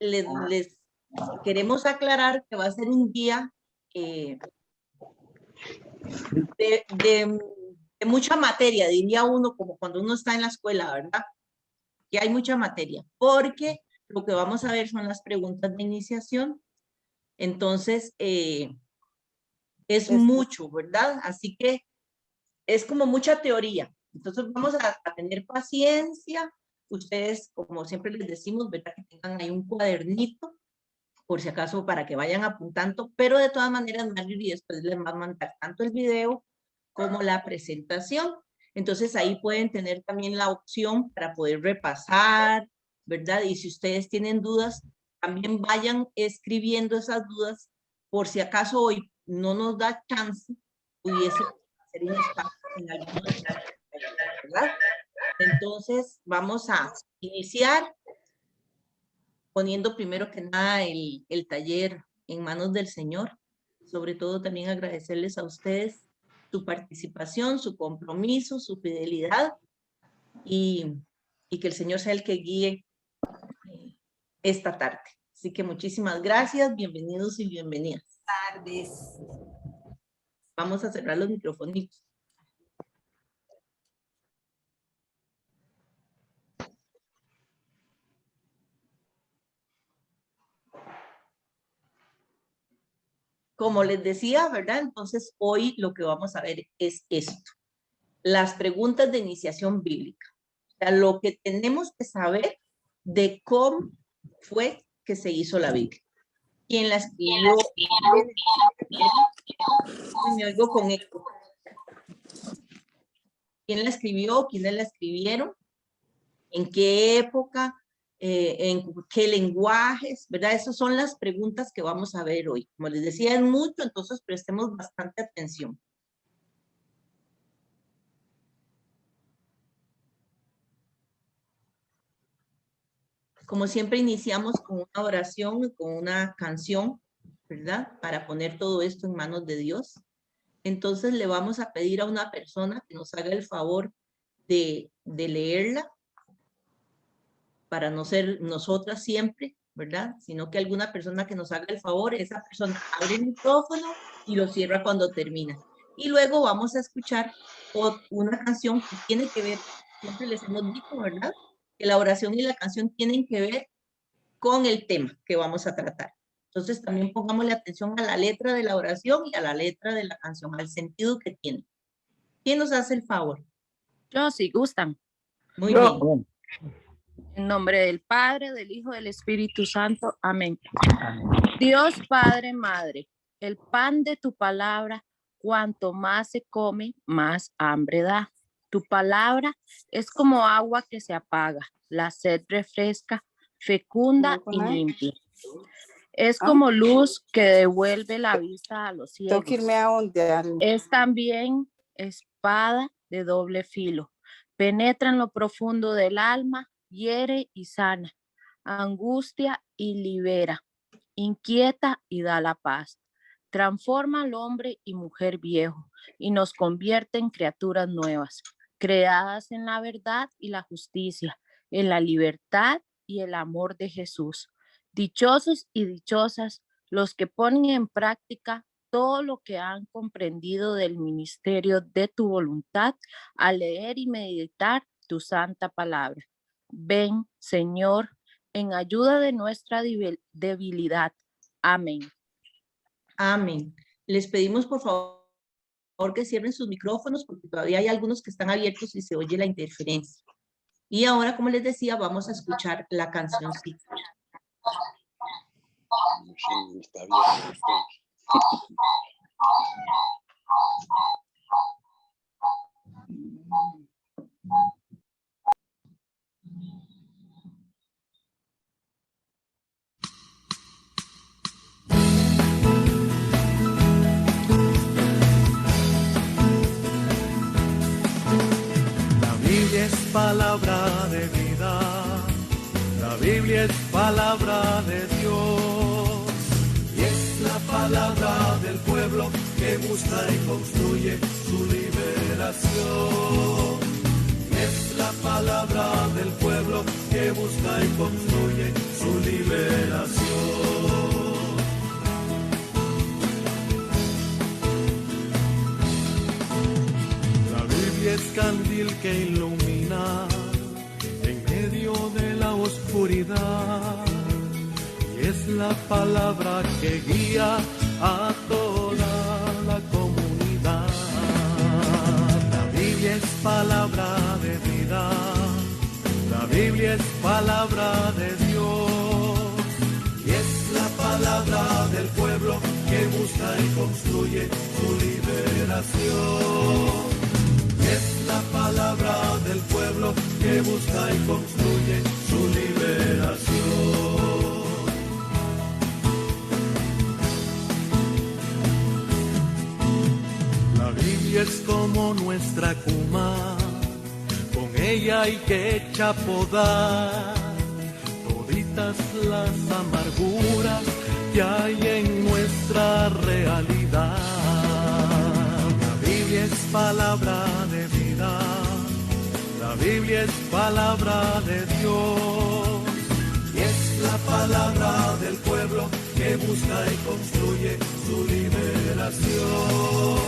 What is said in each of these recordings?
les queremos aclarar que va a ser un día de mucha materia, diría uno, como cuando uno está en la escuela, ¿verdad? Que hay mucha materia, porque lo que vamos a ver son las preguntas de iniciación. Entonces, es mucho, ¿verdad? Así que es como mucha teoría. Entonces, vamos a tener paciencia. Ustedes, como siempre les decimos, ¿verdad? Que tengan ahí un cuadernito, por si acaso, para que vayan apuntando, pero de todas maneras, Marjorie después les va a mandar tanto el video como la presentación. Entonces ahí pueden tener también la opción para poder repasar, ¿verdad? Y si ustedes tienen dudas, también vayan escribiendo esas dudas, por si acaso hoy no nos da chance, pudiese hacer un espacio en alguno de las, ¿verdad? Entonces vamos a iniciar poniendo primero que nada el taller en manos del Señor. Sobre todo también agradecerles a ustedes su participación, su compromiso, su fidelidad y que el Señor sea el que guíe esta tarde. Así que muchísimas gracias, bienvenidos y bienvenidas. Buenas tardes. Vamos a cerrar los micrófonos. Como les decía, ¿verdad? Entonces hoy lo que vamos a ver es esto. Las preguntas de iniciación bíblica. O sea, lo que tenemos que saber de cómo fue que se hizo la Biblia. ¿Quién la escribió? Me oigo con eco. ¿Quién la escribió? ¿Quiénes la escribieron? ¿En qué época? ¿En qué lenguajes? ¿Verdad? Esas son las preguntas que vamos a ver hoy. Como les decía, es mucho, entonces prestemos bastante atención. Como siempre iniciamos con una oración, con una canción, ¿verdad? Para poner todo esto en manos de Dios. Entonces le vamos a pedir a una persona que nos haga el favor de leerla, para no ser nosotras siempre, ¿verdad? Sino que alguna persona que nos haga el favor, esa persona abre el micrófono y lo cierra cuando termina. Y luego vamos a escuchar una canción que tiene que ver, siempre les hemos dicho, ¿verdad? Que la oración y la canción tienen que ver con el tema que vamos a tratar. Entonces también pongámosle atención a la letra de la oración y a la letra de la canción, al sentido que tiene. ¿Quién nos hace el favor? Yo, si gustan. Muy bien. En nombre del Padre, del Hijo, del Espíritu Santo. Amén. Dios Padre, Madre, el pan de tu palabra, cuanto más se come, más hambre da. Tu palabra es como agua que se apaga, la sed refresca, fecunda y limpia. Es como luz que devuelve la vista a los ciegos. Es también espada de doble filo. Penetra en lo profundo del alma, hiere y sana, angustia y libera, inquieta y da la paz. Transforma al hombre y mujer viejo y nos convierte en criaturas nuevas, creadas en la verdad y la justicia, en la libertad y el amor de Jesús. Dichosos y dichosas los que ponen en práctica todo lo que han comprendido del ministerio de tu voluntad al leer y meditar tu santa palabra. Ven, Señor, en ayuda de nuestra debilidad. Amén. Amén. Les pedimos por favor que cierren sus micrófonos porque todavía hay algunos que están abiertos y se oye la interferencia. Y ahora, como les decía, vamos a escuchar la cancioncita. Está bien. La Biblia es palabra de vida, la Biblia es palabra de Dios y es la palabra del pueblo que busca y construye su liberación. Es la palabra del pueblo que busca y construye su liberación. candil que ilumina en medio de la oscuridad. Y es la palabra que guía a toda la comunidad. La Biblia es palabra de vida. La Biblia es palabra de Dios. Y es la palabra del pueblo que busca y construye su liberación. Es la palabra del pueblo que busca y construye su liberación. La Biblia es como nuestra cuma, con ella hay que chapodar toditas las amarguras que hay en nuestra realidad. La Biblia es palabra de vida, la Biblia es palabra de Dios, y es la palabra del pueblo que busca y construye su liberación.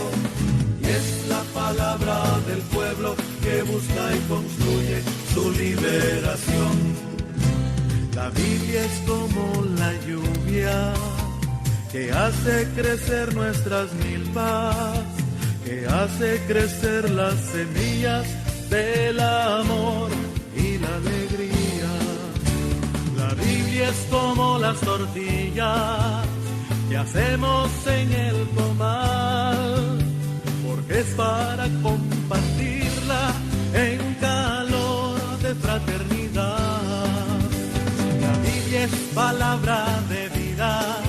Y es la palabra del pueblo que busca y construye su liberación. La Biblia es como la lluvia que hace crecer nuestras milpas, que hace crecer las semillas del amor y la alegría. La Biblia es como las tortillas que hacemos en el comal, porque es para compartirla en calor de fraternidad. La Biblia es palabra de vida,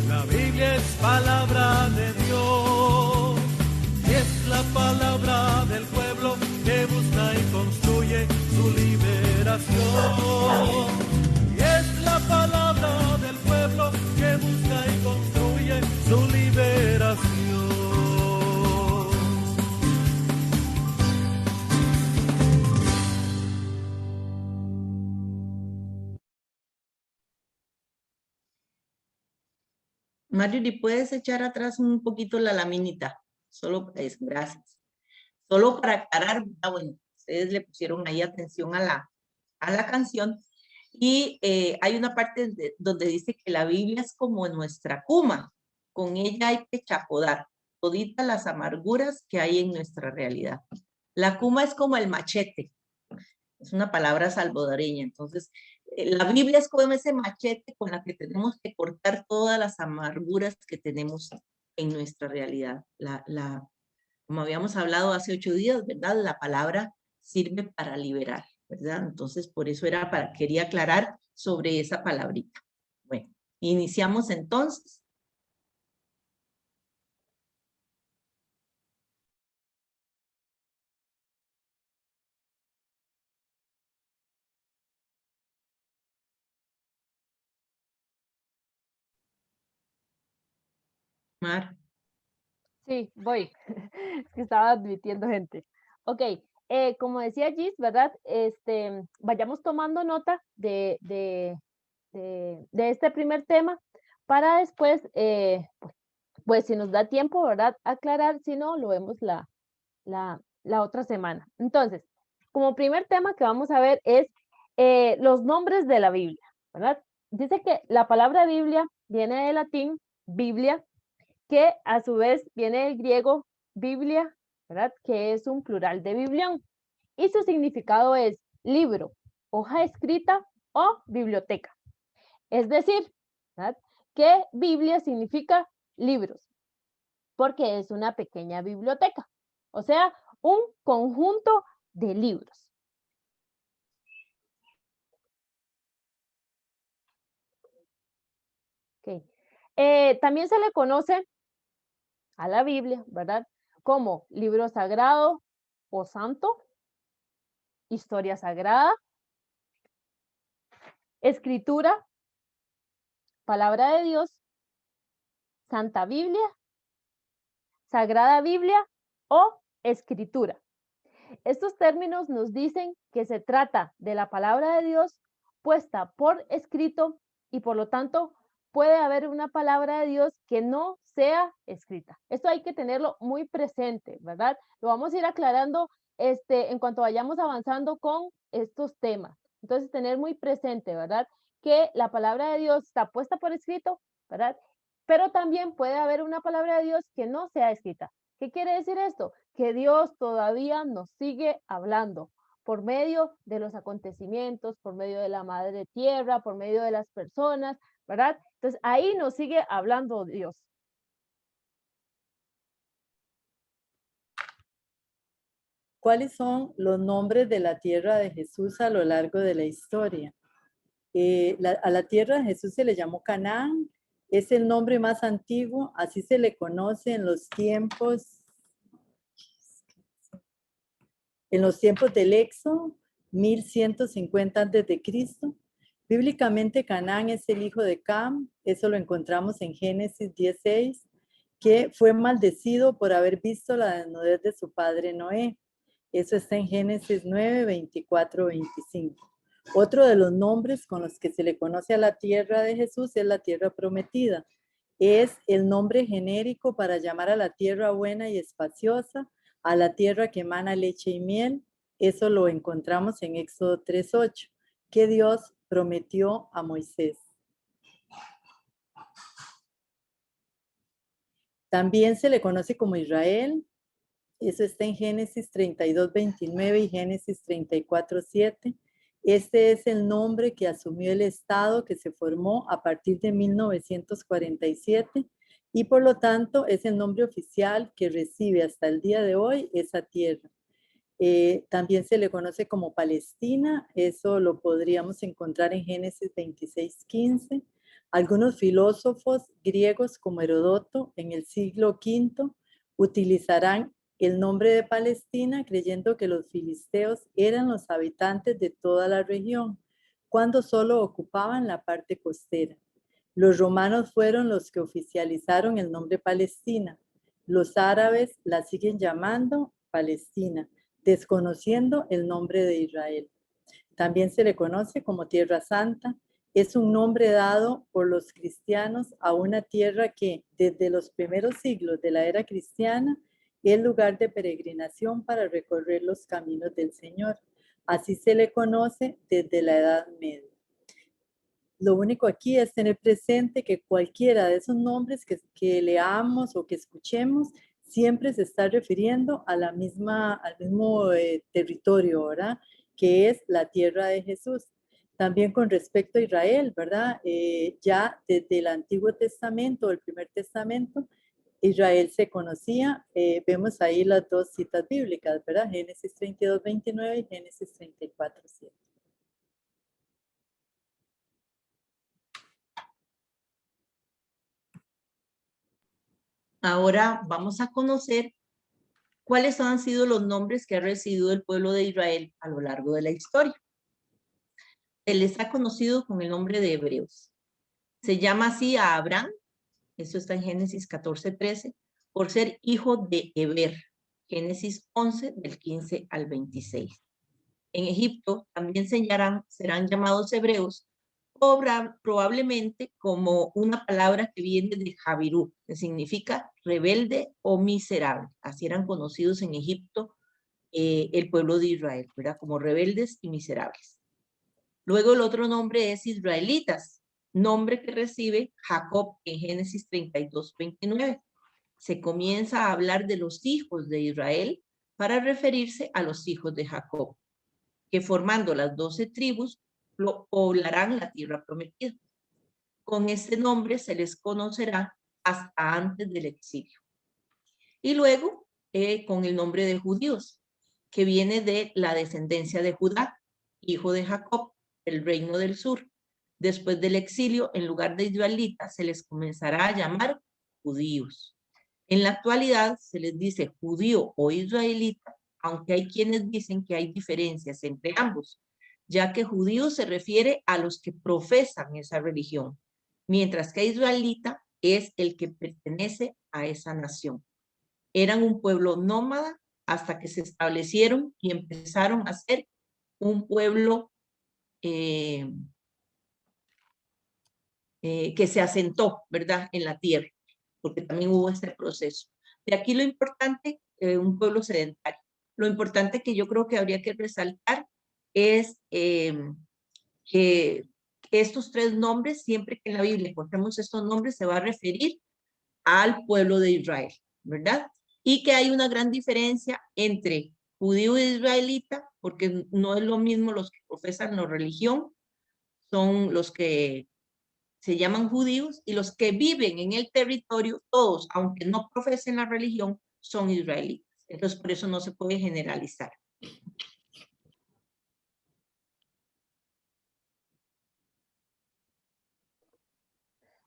la Biblia es palabra de Dios, y es la palabra del pueblo que busca y construye su liberación. Y es la palabra del pueblo que busca y construye su liberación. Marjorie, ¿puedes echar atrás un poquito la laminita? Solo es, gracias. Solo para aclarar, bueno, ustedes le pusieron ahí atención a la canción y hay una parte donde dice que la Biblia es como nuestra cuma, con ella hay que chapodar toditas las amarguras que hay en nuestra realidad. La cuma es como el machete, es una palabra salvadoreña, entonces la Biblia es como ese machete con la que tenemos que cortar todas las amarguras que tenemos en nuestra realidad. Como habíamos hablado hace 8 días, ¿verdad? La palabra sirve para liberar, ¿verdad? Entonces, por eso quería aclarar sobre esa palabrita. Bueno, iniciamos entonces. Mar. Sí, voy. Es que estaba admitiendo gente. Ok, como decía Gis, ¿verdad? Vayamos tomando nota de este primer tema para después, pues si nos da tiempo, ¿verdad? Aclarar, si no, lo vemos la otra semana. Entonces, como primer tema que vamos a ver es los nombres de la Biblia, ¿verdad? Dice que la palabra Biblia viene del latín Biblia, que a su vez viene del griego Biblia, ¿verdad? Que es un plural de biblión. Y su significado es libro, hoja escrita o biblioteca. Es decir, ¿verdad? Que Biblia significa libros, porque es una pequeña biblioteca, o sea, un conjunto de libros. Okay. También se le conoce a la Biblia, ¿verdad? Como libro sagrado o santo, historia sagrada, escritura, palabra de Dios, Santa Biblia, Sagrada Biblia o escritura. Estos términos nos dicen que se trata de la palabra de Dios puesta por escrito y por lo tanto puede haber una palabra de Dios que no sea escrita. Esto hay que tenerlo muy presente, ¿verdad? Lo vamos a ir aclarando en cuanto vayamos avanzando con estos temas. Entonces, tener muy presente, ¿verdad? Que la palabra de Dios está puesta por escrito, ¿verdad? Pero también puede haber una palabra de Dios que no sea escrita. ¿Qué quiere decir esto? Que Dios todavía nos sigue hablando por medio de los acontecimientos, por medio de la madre tierra, por medio de las personas, ¿verdad? Entonces, ahí nos sigue hablando Dios. ¿Cuáles son los nombres de la tierra de Jesús a lo largo de la historia? A la tierra de Jesús se le llamó Canaán, es el nombre más antiguo, así se le conoce en los tiempos del Éxodo, 1150 a.C. Bíblicamente Canaán es el hijo de Cam, eso lo encontramos en Génesis 16, que fue maldecido por haber visto la desnudez de su padre Noé. Eso está en Génesis 9, 24, 25. Otro de los nombres con los que se le conoce a la tierra de Jesús es la tierra prometida. Es el nombre genérico para llamar a la tierra buena y espaciosa, a la tierra que emana leche y miel. Eso lo encontramos en Éxodo 3:8, que Dios prometió a Moisés. También se le conoce como Israel. Eso está en Génesis 32:29 y Génesis 34:7. Este es el nombre que asumió el Estado que se formó a partir de 1947 y por lo tanto es el nombre oficial que recibe hasta el día de hoy esa tierra. También se le conoce como Palestina, eso lo podríamos encontrar en Génesis 26:15. Algunos filósofos griegos como Heródoto en el siglo V utilizarán el nombre de Palestina creyendo que los filisteos eran los habitantes de toda la región, cuando solo ocupaban la parte costera. Los romanos fueron los que oficializaron el nombre Palestina. Los árabes la siguen llamando Palestina, desconociendo el nombre de Israel. También se le conoce como Tierra Santa. Es un nombre dado por los cristianos a una tierra que desde los primeros siglos de la era cristiana es lugar de peregrinación para recorrer los caminos del Señor. Así se le conoce desde la Edad Media. Lo único aquí es tener presente que cualquiera de esos nombres que leamos o que escuchemos siempre se está refiriendo a al mismo territorio, ¿verdad? Que es la tierra de Jesús. También con respecto a Israel, ¿verdad? Ya desde el Antiguo Testamento, el Primer Testamento, Israel se conocía, vemos ahí las dos citas bíblicas, ¿verdad? Génesis 32:29 y Génesis 34:7. Ahora vamos a conocer cuáles han sido los nombres que ha recibido el pueblo de Israel a lo largo de la historia. Se les ha conocido con el nombre de hebreos. Se llama así a Abraham, eso está en Génesis 14:13, por ser hijo de Heber, Génesis 11, del 15 al 26. En Egipto también serán llamados hebreos, probablemente como una palabra que viene de Javirú, que significa rebelde o miserable. Así eran conocidos en Egipto el pueblo de Israel, ¿verdad? Como rebeldes y miserables. Luego el otro nombre es israelitas, nombre que recibe Jacob en Génesis 32:29. Se comienza a hablar de los hijos de Israel para referirse a los hijos de Jacob, que formando las 12 tribus poblarán la tierra prometida. Con este nombre se les conocerá hasta antes del exilio. Y luego con el nombre de judíos, que viene de la descendencia de Judá, hijo de Jacob, el reino del sur. Después del exilio, en lugar de israelitas, se les comenzará a llamar judíos. En la actualidad se les dice judío o israelita, aunque hay quienes dicen que hay diferencias entre ambos, ya que judío se refiere a los que profesan esa religión, mientras que israelita es el que pertenece a esa nación. Eran un pueblo nómada hasta que se establecieron y empezaron a ser un pueblo que se asentó, ¿verdad?, en la tierra, porque también hubo este proceso. De aquí lo importante, un pueblo sedentario. lo importante que yo creo que habría que resaltar es que estos tres nombres, siempre que en la Biblia encontremos estos nombres, se va a referir al pueblo de Israel, ¿verdad? Y que hay una gran diferencia entre judío e israelita, porque no es lo mismo los que profesan la religión, son los que se llaman judíos, y los que viven en el territorio, todos, aunque no profesen la religión, son israelitas. Entonces, por eso no se puede generalizar.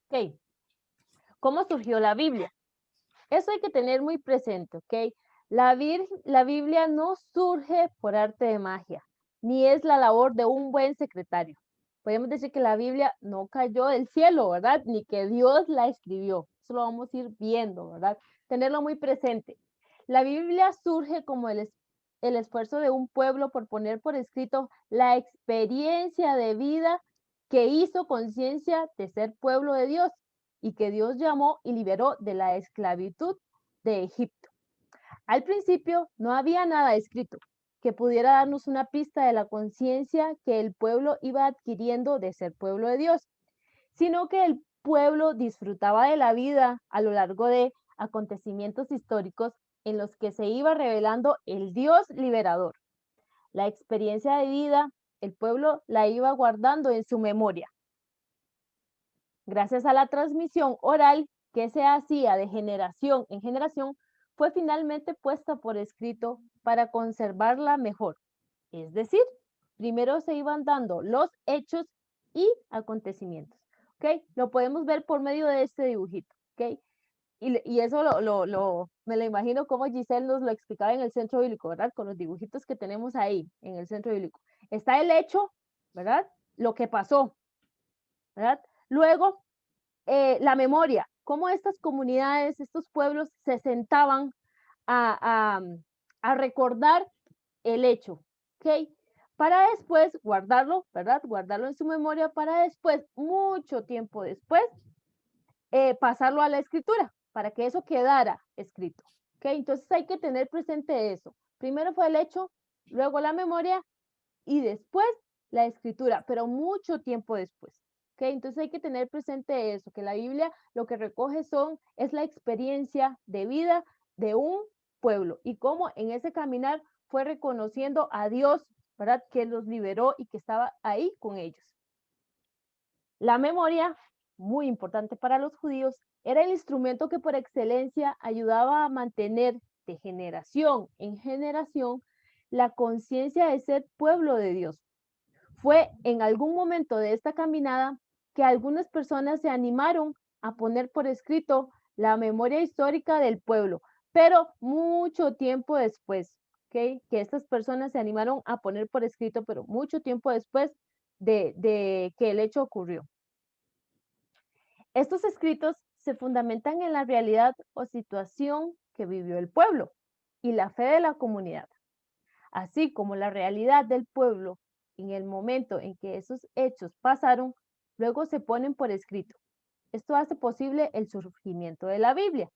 Ok, ¿cómo surgió la Biblia? Eso hay que tener muy presente, ¿ok? La Biblia no surge por arte de magia, ni es la labor de un buen secretario. Podemos decir que la Biblia no cayó del cielo, ¿verdad? Ni que Dios la escribió. Eso lo vamos a ir viendo, ¿verdad? Tenerlo muy presente. La Biblia surge como el esfuerzo de un pueblo por poner por escrito la experiencia de vida que hizo conciencia de ser pueblo de Dios y que Dios llamó y liberó de la esclavitud de Egipto. Al principio no había nada escrito que pudiera darnos una pista de la conciencia que el pueblo iba adquiriendo de ser pueblo de Dios, sino que el pueblo disfrutaba de la vida a lo largo de acontecimientos históricos en los que se iba revelando el Dios liberador. La experiencia de vida, el pueblo la iba guardando en su memoria. Gracias a la transmisión oral que se hacía de generación en generación, fue finalmente puesta por escrito para conservarla mejor. Es decir, primero se iban dando los hechos y acontecimientos. ¿Ok? Lo podemos ver por medio de este dibujito. ¿Ok? Y eso me lo imagino como Giselle nos lo explicaba en el centro bíblico, ¿verdad? Con los dibujitos que tenemos ahí en el centro bíblico. Está el hecho, ¿verdad? Lo que pasó, ¿verdad? Luego, la memoria, cómo estas comunidades, estos pueblos se sentaban a recordar el hecho, ¿ok? Para después guardarlo, ¿verdad? Guardarlo en su memoria para después, mucho tiempo después, pasarlo a la escritura, para que eso quedara escrito, ¿ok? Entonces hay que tener presente eso. Primero fue el hecho, luego la memoria y después la escritura, pero mucho tiempo después. ¿Okay? Entonces hay que tener presente eso, que la Biblia lo que recoge es la experiencia de vida de un pueblo y cómo en ese caminar fue reconociendo a Dios, ¿verdad? Que los liberó y que estaba ahí con ellos. La memoria, muy importante para los judíos, era el instrumento que por excelencia ayudaba a mantener de generación en generación la conciencia de ser pueblo de Dios. Fue en algún momento de esta caminada que algunas personas se animaron a poner por escrito la memoria histórica del pueblo, pero mucho tiempo después, ¿ok? Que estas personas se animaron a poner por escrito, pero mucho tiempo después de que el hecho ocurrió. Estos escritos se fundamentan en la realidad o situación que vivió el pueblo y la fe de la comunidad, así como la realidad del pueblo en el momento en que esos hechos pasaron, luego se ponen por escrito. Esto hace posible el surgimiento de la Biblia.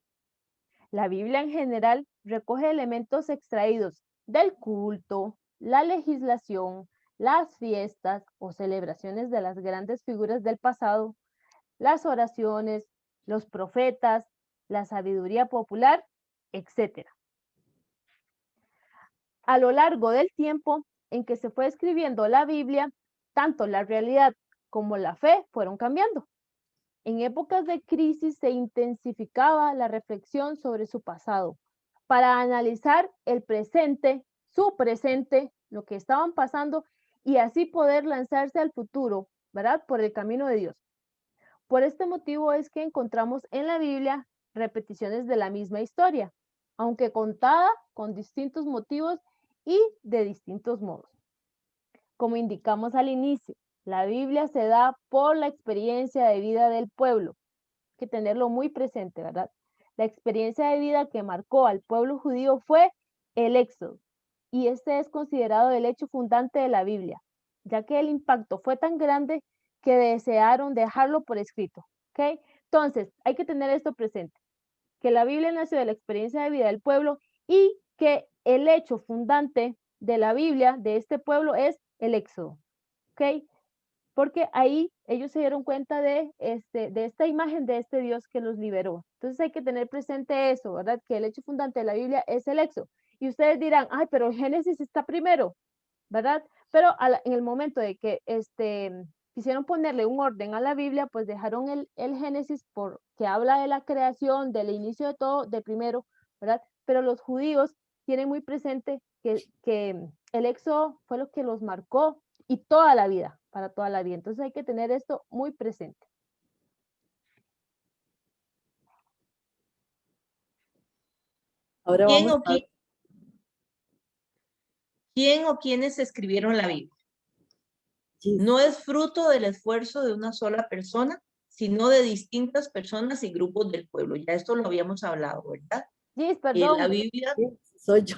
La Biblia en general recoge elementos extraídos del culto, la legislación, las fiestas o celebraciones de las grandes figuras del pasado, las oraciones, los profetas, la sabiduría popular, etc. A lo largo del tiempo en que se fue escribiendo la Biblia, tanto la realidad como la fe fueron cambiando. En épocas de crisis se intensificaba la reflexión sobre su pasado para analizar el presente, su presente, lo que estaban pasando y así poder lanzarse al futuro, ¿verdad? Por el camino de Dios. Por este motivo es que encontramos en la Biblia repeticiones de la misma historia, aunque contada con distintos motivos y de distintos modos. Como indicamos al inicio, la Biblia se da por la experiencia de vida del pueblo. Hay que tenerlo muy presente, ¿verdad? La experiencia de vida que marcó al pueblo judío fue el Éxodo, y este es considerado el hecho fundante de la Biblia, ya que el impacto fue tan grande que desearon dejarlo por escrito, ¿ok? Entonces, hay que tener esto presente, que la Biblia nació de la experiencia de vida del pueblo y que el hecho fundante de la Biblia, de este pueblo, es el Éxodo, ¿ok? Porque ahí ellos se dieron cuenta de esta imagen de este Dios que los liberó. Entonces hay que tener presente eso, ¿verdad? Que el hecho fundante de la Biblia es el Éxodo. Y ustedes dirán, ay, pero el Génesis está primero, ¿verdad? Pero en el momento de que quisieron ponerle un orden a la Biblia, pues dejaron el Génesis que habla de la creación, del inicio de todo, de primero, ¿verdad? Pero los judíos tienen muy presente que el Éxodo fue lo que los marcó y toda la vida, para toda la vida. Entonces hay que tener esto muy presente. Ahora ¿Quién vamos o quién o quiénes escribieron la Biblia? Gis. No es fruto del esfuerzo de una sola persona, sino de distintas personas y grupos del pueblo. Ya esto lo habíamos hablado, ¿verdad? Gis, La perdón. Biblia... Soy yo.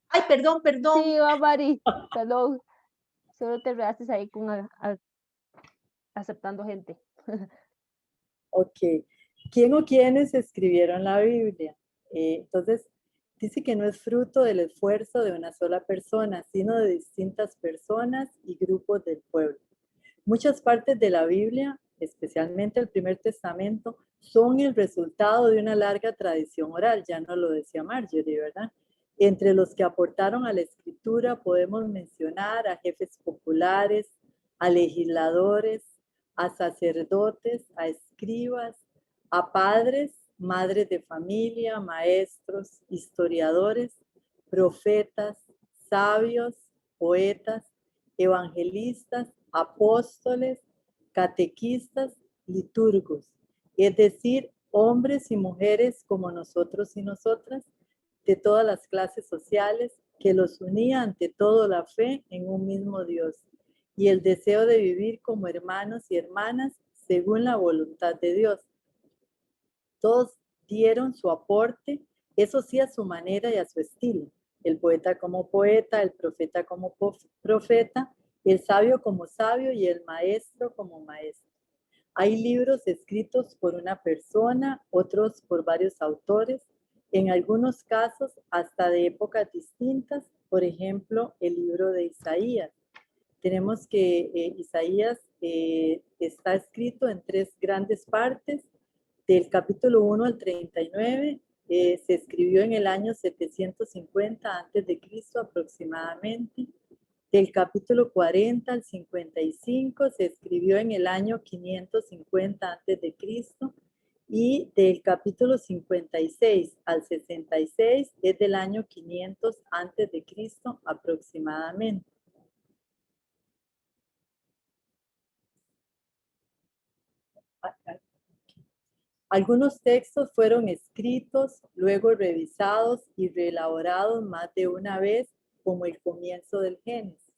Ay, perdón, perdón. Sí, va, Mari. Perdón. Solo te reaces ahí con aceptando gente. Ok. ¿Quién o quiénes escribieron la Biblia? Entonces, dice que no es fruto del esfuerzo de una sola persona, sino de distintas personas y grupos del pueblo. Muchas partes de la Biblia, especialmente el Primer Testamento, son el resultado de una larga tradición oral, ya no lo decía Marjorie, ¿verdad? Entre los que aportaron a la escritura podemos mencionar a jefes populares, a legisladores, a sacerdotes, a escribas, a padres, madres de familia, maestros, historiadores, profetas, sabios, poetas, evangelistas, apóstoles, catequistas, liturgos, es decir, hombres y mujeres como nosotros y nosotras, de todas las clases sociales, que los unía ante todo la fe en un mismo Dios y el deseo de vivir como hermanos y hermanas según la voluntad de Dios. Todos dieron su aporte, eso sí, a su manera y a su estilo. El poeta como poeta, el profeta como profeta, el sabio como sabio y el maestro como maestro. Hay libros escritos por una persona, otros por varios autores, en algunos casos hasta de épocas distintas, por ejemplo, el libro de Isaías. Tenemos que Isaías está escrito en 3 grandes partes, del capítulo 1 al 39, se escribió en el año 750 a.C. aproximadamente. Del capítulo 40 al 55 se escribió en el año 550 a.C. y del capítulo 56 al 66 es del año 500 a.C. aproximadamente. Algunos textos fueron escritos, luego revisados y reelaborados más de una vez, como el comienzo del Génesis.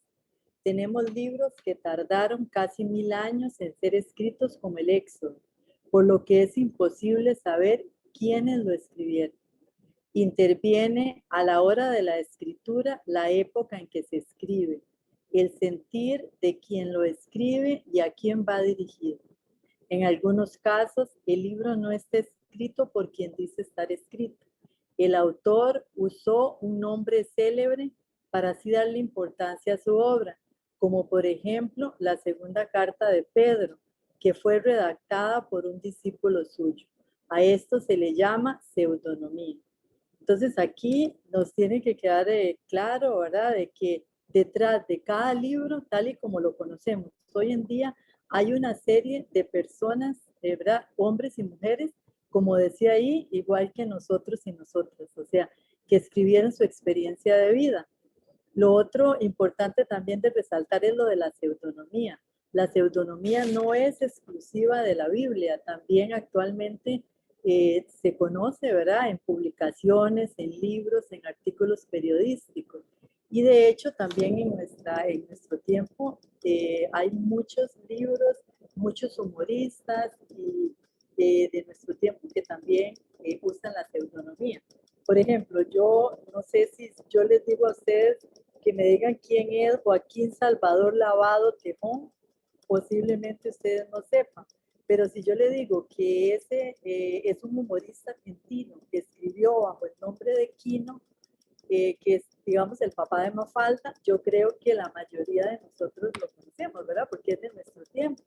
Tenemos libros que tardaron casi 1000 años en ser escritos, como el Éxodo, por lo que es imposible saber quiénes lo escribieron. Interviene a la hora de la escritura la época en que se escribe, el sentir de quien lo escribe y a quién va dirigido. En algunos casos, el libro no está escrito por quien dice estar escrito. El autor usó un nombre célebre para así darle importancia a su obra, como por ejemplo la segunda carta de Pedro, que fue redactada por un discípulo suyo. A esto se le llama pseudonimia. Entonces aquí nos tiene que quedar claro, ¿verdad?, de que detrás de cada libro, tal y como lo conocemos hoy en día, hay una serie de personas, ¿verdad?, hombres y mujeres, como decía ahí, igual que nosotros y nosotras, o sea, que escribieron su experiencia de vida. Lo otro importante también de resaltar es lo de la pseudonimia. La pseudonimia no es exclusiva de la Biblia, también actualmente se conoce, ¿verdad?, en publicaciones, en libros, en artículos periodísticos. Y de hecho también en nuestro tiempo hay muchos libros, muchos humoristas y, de nuestro tiempo que también usan la pseudonimia. Por ejemplo, yo no sé si yo les digo a ustedes que me digan quién es Joaquín Salvador Lavado Tejón, posiblemente ustedes no sepan. Pero si yo le digo que ese es un humorista argentino que escribió bajo el nombre de Quino, que es, digamos, el papá de Mafalda, yo creo que la mayoría de nosotros lo conocemos, ¿verdad? Porque es de nuestro tiempo.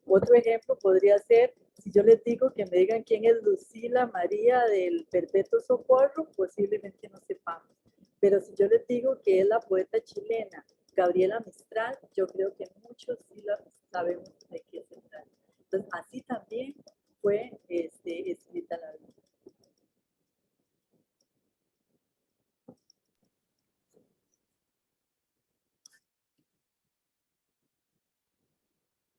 Otro ejemplo podría ser, si yo les digo que me digan quién es Lucila María del Perpetuo Socorro, posiblemente no sepamos. Pero si yo les digo que es la poeta chilena Gabriela Mistral, yo creo que muchos sí sabemos de qué se trata. Entonces, así también fue escrita la Biblia.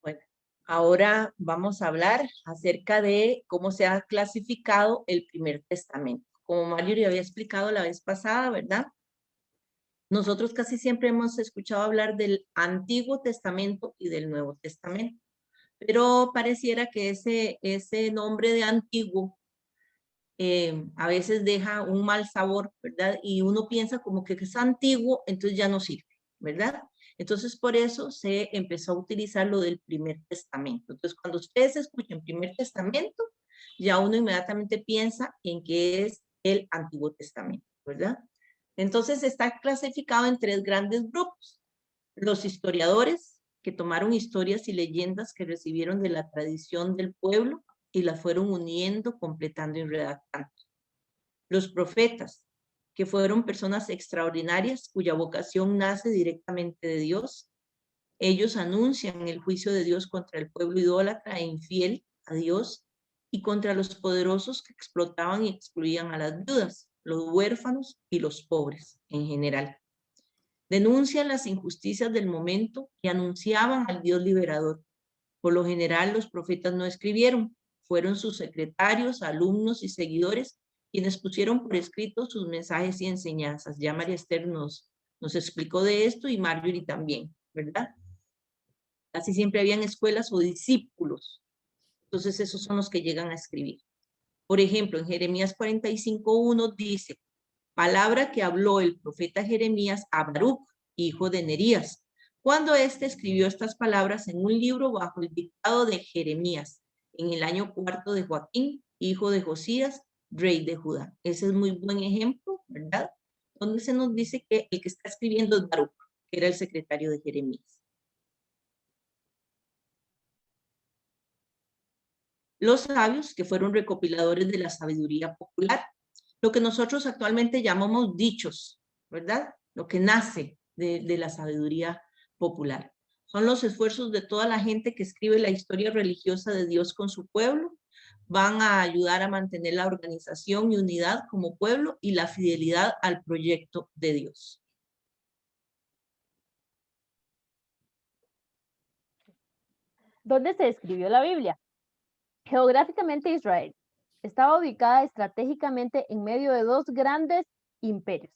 Bueno, ahora vamos a hablar acerca de cómo se ha clasificado el primer testamento. Como Mario había explicado la vez pasada, ¿verdad? Nosotros casi siempre hemos escuchado hablar del Antiguo Testamento y del Nuevo Testamento, pero pareciera que ese nombre de antiguo a veces deja un mal sabor, ¿verdad? Y uno piensa como que es antiguo, entonces ya no sirve, ¿verdad? Entonces por eso se empezó a utilizar lo del primer testamento. Entonces cuando ustedes escuchen primer testamento, ya uno inmediatamente piensa en que es el Antiguo Testamento, ¿verdad? Entonces está clasificado en tres grandes grupos. Los historiadores, que tomaron historias y leyendas que recibieron de la tradición del pueblo y las fueron uniendo, completando y redactando. Los profetas, que fueron personas extraordinarias cuya vocación nace directamente de Dios. Ellos anuncian el juicio de Dios contra el pueblo idólatra e infiel a Dios y contra los poderosos que explotaban y excluían a las viudas, los huérfanos y los pobres en general. Denuncian las injusticias del momento y anunciaban al Dios liberador. Por lo general, los profetas no escribieron, fueron sus secretarios, alumnos y seguidores quienes pusieron por escrito sus mensajes y enseñanzas. Ya María Esther nos explicó de esto y Marjorie también, ¿verdad? Casi siempre habían escuelas o discípulos. Entonces esos son los que llegan a escribir. Por ejemplo, en Jeremías 45:1 dice, palabra que habló el profeta Jeremías a Baruch, hijo de Nerías, cuando éste escribió estas palabras en un libro bajo el dictado de Jeremías, en el año 4 de Joaquín, hijo de Josías, rey de Judá. Ese es muy buen ejemplo, ¿verdad? Donde se nos dice que el que está escribiendo es Baruch, que era el secretario de Jeremías. Los sabios, que fueron recopiladores de la sabiduría popular, lo que nosotros actualmente llamamos dichos, ¿verdad? Lo que nace de la sabiduría popular. Son los esfuerzos de toda la gente que escribe la historia religiosa de Dios con su pueblo, van a ayudar a mantener la organización y unidad como pueblo y la fidelidad al proyecto de Dios. ¿Dónde se escribió la Biblia? Geográficamente, Israel estaba ubicada estratégicamente en medio de dos grandes imperios.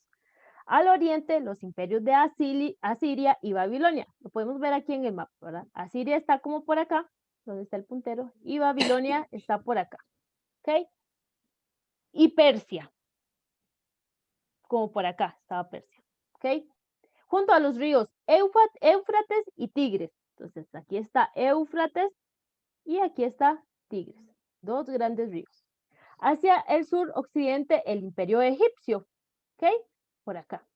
Al oriente, los imperios de Asiria y Babilonia. Lo podemos ver aquí en el mapa, ¿verdad? Asiria está como por acá, donde está el puntero, y Babilonia está por acá, ¿ok? Y Persia, como por acá estaba Persia, ¿ok? Junto a los ríos Éufrates y Tigres. Entonces, aquí está Éufrates y aquí está Tigres, dos grandes ríos. Hacia el sur occidente, el imperio egipcio, ¿ok? Por acá.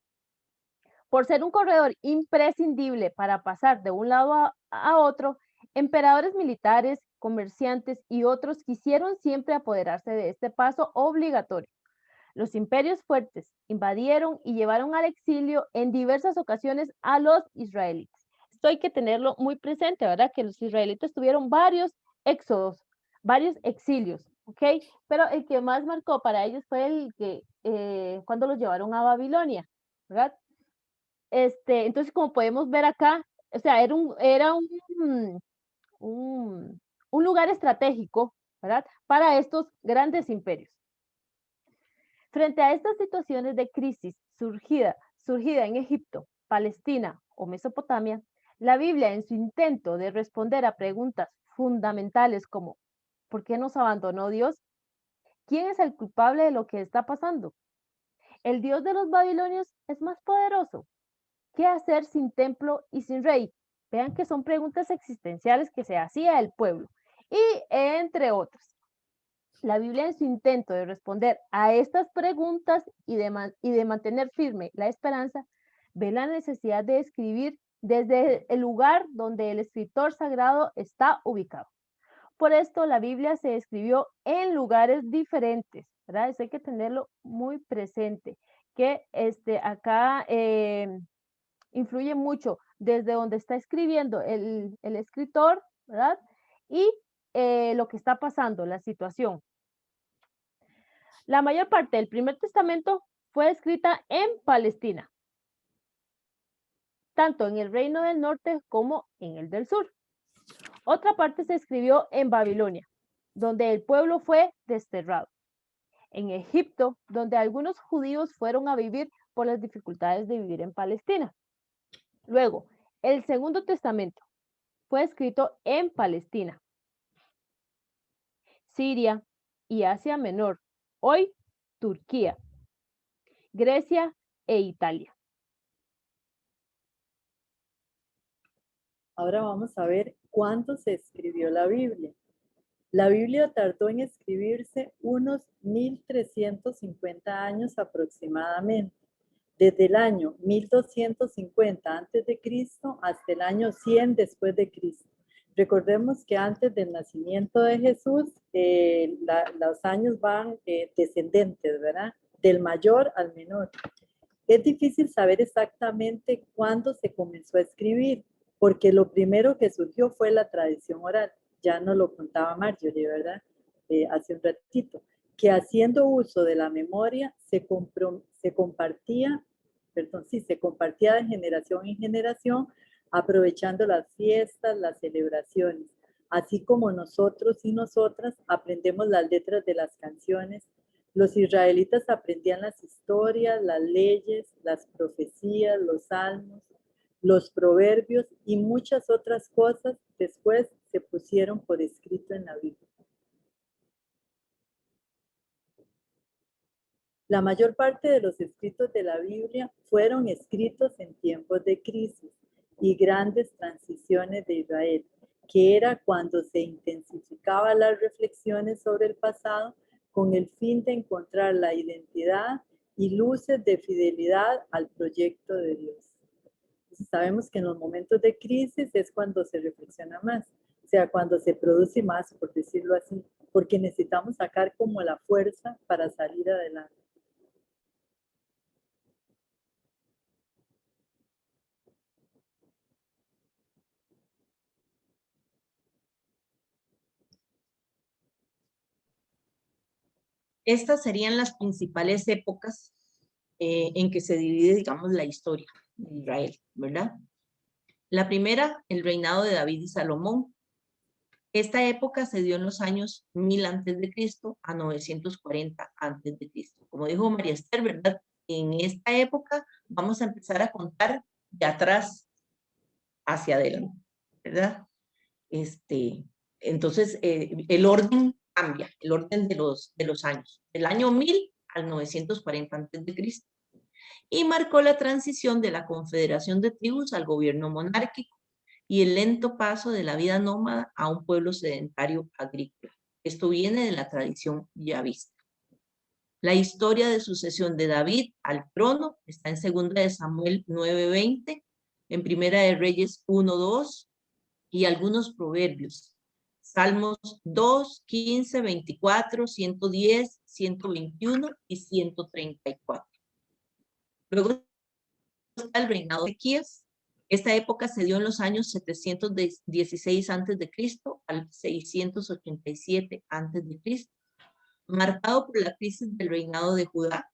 Por ser un corredor imprescindible para pasar de un lado a otro, emperadores militares, comerciantes y otros quisieron siempre apoderarse de este paso obligatorio. Los imperios fuertes invadieron y llevaron al exilio en diversas ocasiones a los israelitas. Esto hay que tenerlo muy presente, ¿verdad? Que los israelitas tuvieron varios éxodos, varios exilios, ¿ok? Pero el que más marcó para ellos fue el que cuando los llevaron a Babilonia, ¿verdad? Entonces, como podemos ver acá, o sea, era un lugar estratégico, ¿verdad? Para estos grandes imperios. Frente a estas situaciones de crisis surgida en Egipto, Palestina o Mesopotamia, la Biblia, en su intento de responder a preguntas fundamentales como ¿por qué nos abandonó Dios? ¿Quién es el culpable de lo que está pasando? ¿El Dios de los babilonios es más poderoso? ¿Qué hacer sin templo y sin rey? Vean que son preguntas existenciales que se hacía el pueblo, y entre otras. La Biblia, en su intento de responder a estas preguntas y de mantener firme la esperanza, ve la necesidad de escribir desde el lugar donde el escritor sagrado está ubicado. Por esto la Biblia se escribió en lugares diferentes, ¿verdad? Eso hay que tenerlo muy presente, que acá influye mucho desde donde está escribiendo el escritor, ¿verdad? Y lo que está pasando, la situación. La mayor parte del Primer Testamento fue escrita en Palestina, tanto en el Reino del Norte como en el del Sur. Otra parte se escribió en Babilonia, donde el pueblo fue desterrado. En Egipto, donde algunos judíos fueron a vivir por las dificultades de vivir en Palestina. Luego, el Segundo Testamento fue escrito en Palestina, Siria y Asia Menor, hoy Turquía, Grecia e Italia. Ahora vamos a ver cuándo se escribió la Biblia. La Biblia tardó en escribirse unos 1350 años aproximadamente, desde el año 1250 a.C. hasta el año 100 después de Cristo. Recordemos que antes del nacimiento de Jesús, los años van descendentes, ¿verdad? Del mayor al menor. Es difícil saber exactamente cuándo se comenzó a escribir, porque lo primero que surgió fue la tradición oral. Ya nos lo contaba Marjorie, ¿verdad? Hace un ratito, que haciendo uso de la memoria se compartía de generación en generación, aprovechando las fiestas, las celebraciones, así como nosotros y nosotras aprendemos las letras de las canciones. Los israelitas aprendían las historias, las leyes, las profecías, los salmos, los proverbios y muchas otras cosas después se pusieron por escrito en la Biblia. La mayor parte de los escritos de la Biblia fueron escritos en tiempos de crisis y grandes transiciones de Israel, que era cuando se intensificaban las reflexiones sobre el pasado con el fin de encontrar la identidad y luces de fidelidad al proyecto de Dios. Entonces sabemos que en los momentos de crisis es cuando se reflexiona más, o sea, cuando se produce más, por decirlo así, porque necesitamos sacar como la fuerza para salir adelante. Estas serían las principales épocas en que se divide, digamos, la historia de Israel, ¿verdad? La primera, el reinado de David y Salomón. Esta época se dio en los años 1000 a.C. a 940 a.C. Como dijo María Esther, ¿verdad? En esta época vamos a empezar a contar de atrás hacia adelante, ¿verdad? Entonces, el orden cambia, el orden de los años, del año 1000 al 940 a.C. Y marcó la transición de la confederación de tribus al gobierno monárquico y el lento paso de la vida nómada a un pueblo sedentario agrícola. Esto viene de la tradición yavista. La historia de sucesión de David al trono está en 2 de Samuel 9:20, en 1 de Reyes 1:2 y algunos proverbios. Salmos 2, 15, 24, 110, 121 y 134. Luego está el reinado de Ezequías. Esta época se dio en los años 716 a.C. al 687 a.C., marcado por la crisis del reinado de Judá,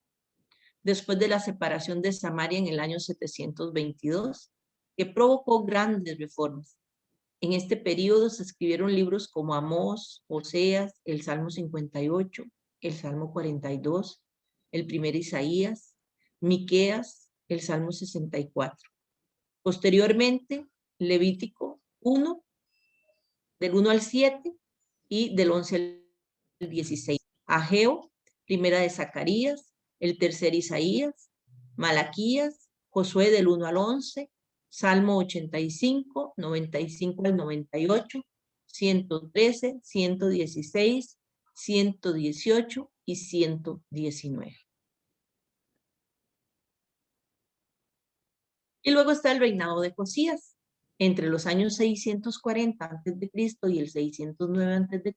después de la separación de Samaria en el año 722, que provocó grandes reformas. En este periodo se escribieron libros como Amós, Oseas, el Salmo 58, el Salmo 42, el primer Isaías, Miqueas, el Salmo 64. Posteriormente, Levítico 1, del 1 al 7 y del 11 al 16. Ageo, primera de Zacarías, el tercer Isaías, Malaquías, Josué del 1 al 11, Salmo 85, 95 al 98, 113, 116, 118 y 119. Y luego está el reinado de Josías. Entre los años 640 a.C. y el 609 a.C.,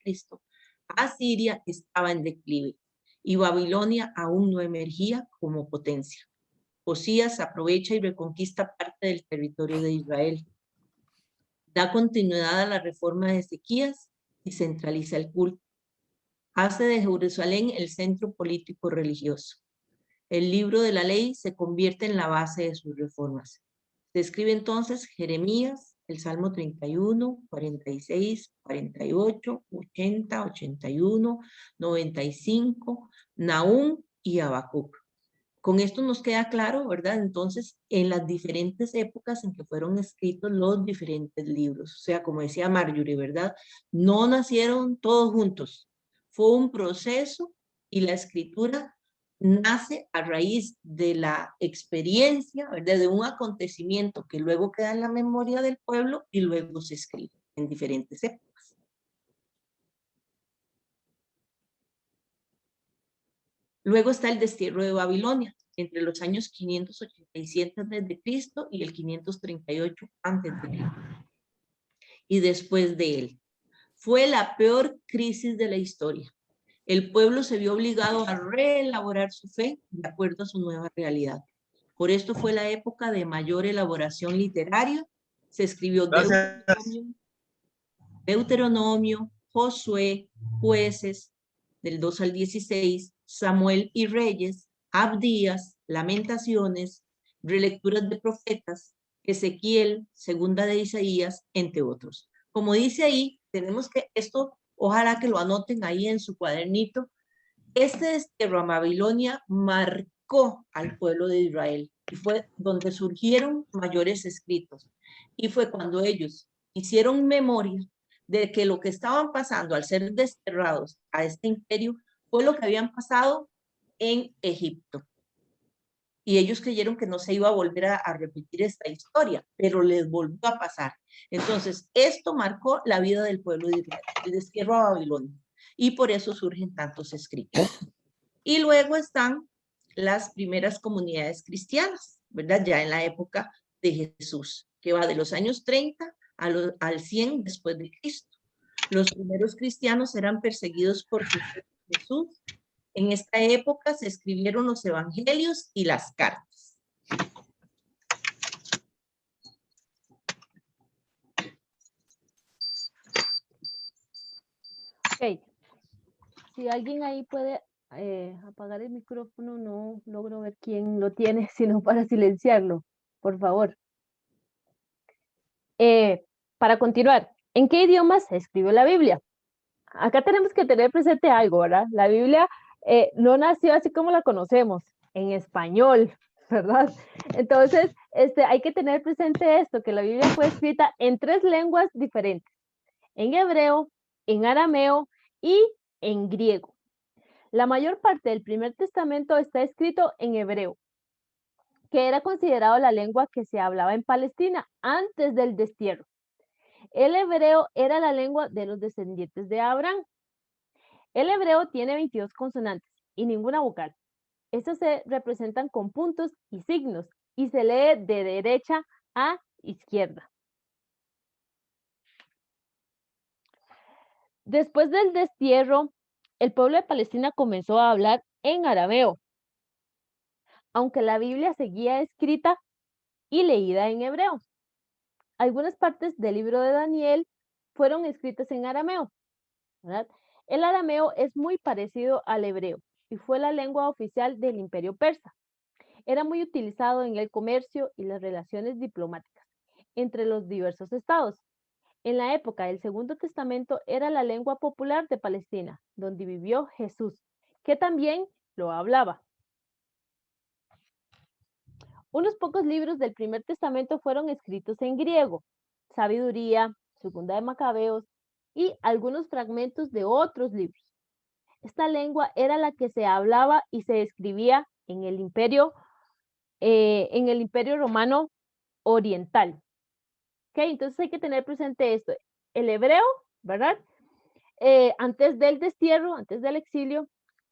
Asiria estaba en declive y Babilonia aún no emergía como potencia. Josías aprovecha y reconquista parte del territorio de Israel. Da continuidad a la reforma de Ezequías y centraliza el culto. Hace de Jerusalén el centro político religioso. El libro de la ley se convierte en la base de sus reformas. Se escribe entonces Jeremías, el Salmo 31, 46, 48, 80, 81, 95, Nahum y Habacuc. Con esto nos queda claro, ¿verdad? Entonces, en las diferentes épocas en que fueron escritos los diferentes libros. O sea, como decía Marjorie, ¿verdad? No nacieron todos juntos. Fue un proceso y la escritura nace a raíz de la experiencia, ¿verdad? De un acontecimiento que luego queda en la memoria del pueblo y luego se escribe en diferentes épocas. Luego está el destierro de Babilonia, entre los años 587 a.C. y el 538 a.C. Y después de él. Fue la peor crisis de la historia. El pueblo se vio obligado a reelaborar su fe de acuerdo a su nueva realidad. Por esto fue la época de mayor elaboración literaria. Se escribió Deuteronomio, Josué, Jueces, del 2 al 16, Samuel y Reyes, Abdías, Lamentaciones, relecturas de profetas, Ezequiel, Segunda de Isaías, entre otros. Como dice ahí, tenemos que esto, ojalá que lo anoten ahí en su cuadernito. Este destierro a Babilonia marcó al pueblo de Israel y fue donde surgieron mayores escritos. Y fue cuando ellos hicieron memoria de que lo que estaban pasando al ser desterrados a este imperio fue lo que habían pasado en Egipto. Y ellos creyeron que no se iba a volver a repetir esta historia, pero les volvió a pasar. Entonces, esto marcó la vida del pueblo de Israel, el destierro a Babilonia. Y por eso surgen tantos escritos. Y luego están las primeras comunidades cristianas, ¿verdad? Ya en la época de Jesús, que va de los años 30 al 100 después de Cristo. Los primeros cristianos eran perseguidos por Jesús. En esta época se escribieron los evangelios y las cartas. Ok. Si alguien ahí puede apagar el micrófono, no logro ver quién lo tiene, sino para silenciarlo, por favor. Para continuar, ¿en qué idioma se escribió la Biblia? Acá tenemos que tener presente algo, ¿verdad? La Biblia no nació así como la conocemos, en español, ¿verdad? Entonces, hay que tener presente esto, que la Biblia fue escrita en 3 lenguas diferentes, en hebreo, en arameo y en griego. La mayor parte del Primer Testamento está escrito en hebreo, que era considerado la lengua que se hablaba en Palestina antes del destierro. El hebreo era la lengua de los descendientes de Abraham. El hebreo tiene 22 consonantes y ninguna vocal. Estos se representan con puntos y signos y se lee de derecha a izquierda. Después del destierro, el pueblo de Palestina comenzó a hablar en arameo, aunque la Biblia seguía escrita y leída en hebreo. Algunas partes del libro de Daniel fueron escritas en arameo, ¿verdad? El arameo es muy parecido al hebreo y fue la lengua oficial del Imperio Persa. Era muy utilizado en el comercio y las relaciones diplomáticas entre los diversos estados. En la época del Segundo Testamento era la lengua popular de Palestina, donde vivió Jesús, que también lo hablaba. Unos pocos libros del Primer Testamento fueron escritos en griego, Sabiduría, Segunda de Macabeos y algunos fragmentos de otros libros. Esta lengua era la que se hablaba y se escribía en el Imperio Romano Oriental. ¿Okay? Entonces hay que tener presente esto. El hebreo, ¿verdad? antes del destierro, antes del exilio,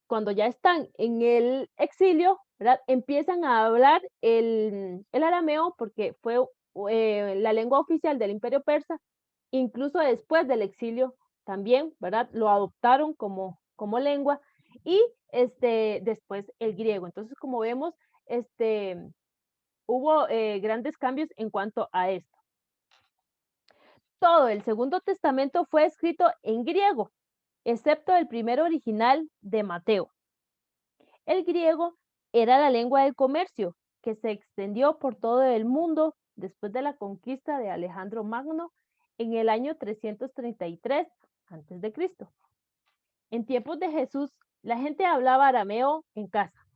cuando ya están en el exilio, ¿verdad? Empiezan a hablar el arameo porque fue la lengua oficial del Imperio Persa, incluso después del exilio también, ¿verdad? Lo adoptaron como lengua y después el griego. Entonces, como vemos, hubo grandes cambios en cuanto a esto. Todo el Segundo Testamento fue escrito en griego, excepto el primer original de Mateo. El griego era la lengua del comercio que se extendió por todo el mundo después de la conquista de Alejandro Magno en el año 333 a.C. En tiempos de Jesús, la gente hablaba arameo en casa,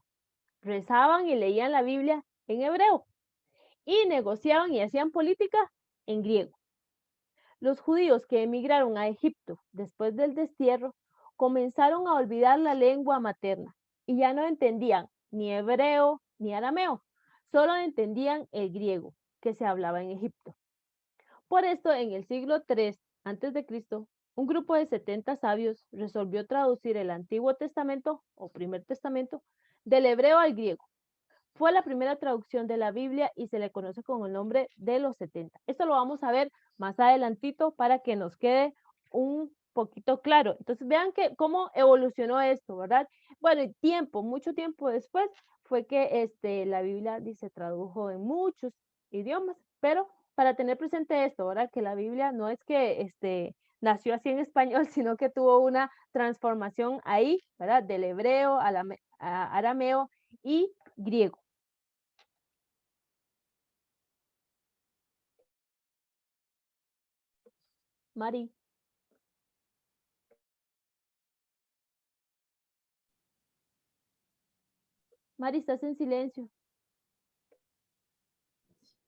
rezaban y leían la Biblia en hebreo y negociaban y hacían política en griego. Los judíos que emigraron a Egipto después del destierro comenzaron a olvidar la lengua materna y ya no entendían ni hebreo ni arameo, solo entendían el griego que se hablaba en Egipto. Por esto, en el siglo III a.C., un grupo de 70 sabios resolvió traducir el Antiguo Testamento o Primer Testamento del hebreo al griego. Fue la primera traducción de la Biblia y se le conoce con el nombre de los 70. Esto lo vamos a ver más adelantito para que nos quede un poquito claro. Entonces vean cómo evolucionó esto, ¿verdad? Bueno, y mucho tiempo después fue que la Biblia se tradujo en muchos idiomas, pero para tener presente esto, ¿verdad? Que la Biblia no es que nació así en español, sino que tuvo una transformación ahí, ¿verdad? Del hebreo a arameo y griego. Mari. Mari, estás en silencio.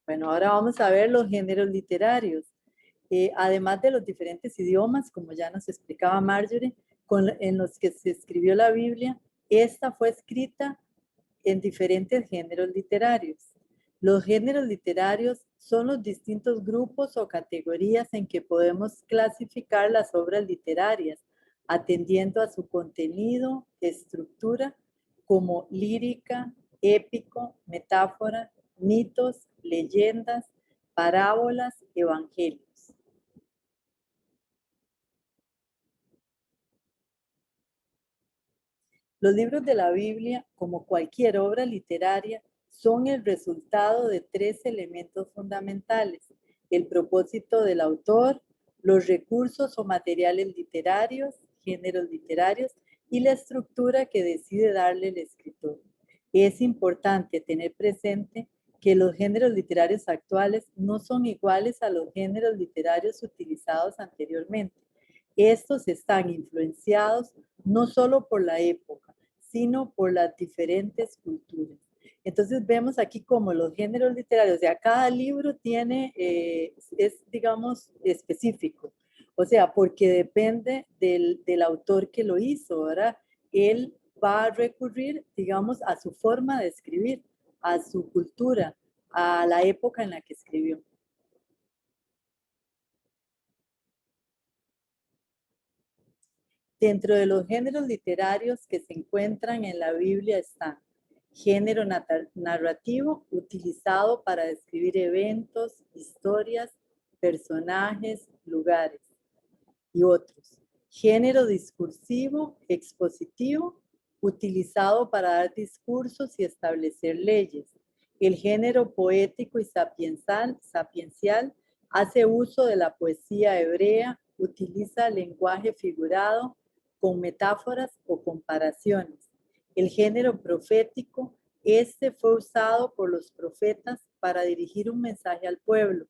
Bueno, ahora vamos a ver los géneros literarios. Además de los diferentes idiomas, como ya nos explicaba Marjorie, en los que se escribió la Biblia, esta fue escrita en diferentes géneros literarios. Los géneros literarios son los distintos grupos o categorías en que podemos clasificar las obras literarias, atendiendo a su contenido, estructura, como lírica, épico, metáfora, mitos, leyendas, parábolas, evangelios. Los libros de la Biblia, como cualquier obra literaria, son el resultado de tres elementos fundamentales: el propósito del autor, los recursos o materiales literarios, géneros literarios, y la estructura que decide darle el escritor. Es importante tener presente que los géneros literarios actuales no son iguales a los géneros literarios utilizados anteriormente. Estos están influenciados no solo por la época, sino por las diferentes culturas. Entonces vemos aquí como los géneros literarios, o sea, cada libro tiene, es digamos, específico. O sea, porque depende del autor que lo hizo, ¿verdad? Él va a recurrir, digamos, a su forma de escribir, a su cultura, a la época en la que escribió. Dentro de los géneros literarios que se encuentran en la Biblia están género narrativo, utilizado para describir eventos, historias, personajes, lugares y otros. Género discursivo, expositivo, utilizado para dar discursos y establecer leyes. El género poético y sapiencial hace uso de la poesía hebrea, utiliza lenguaje figurado con metáforas o comparaciones. El género profético, fue usado por los profetas para dirigir un mensaje al pueblo,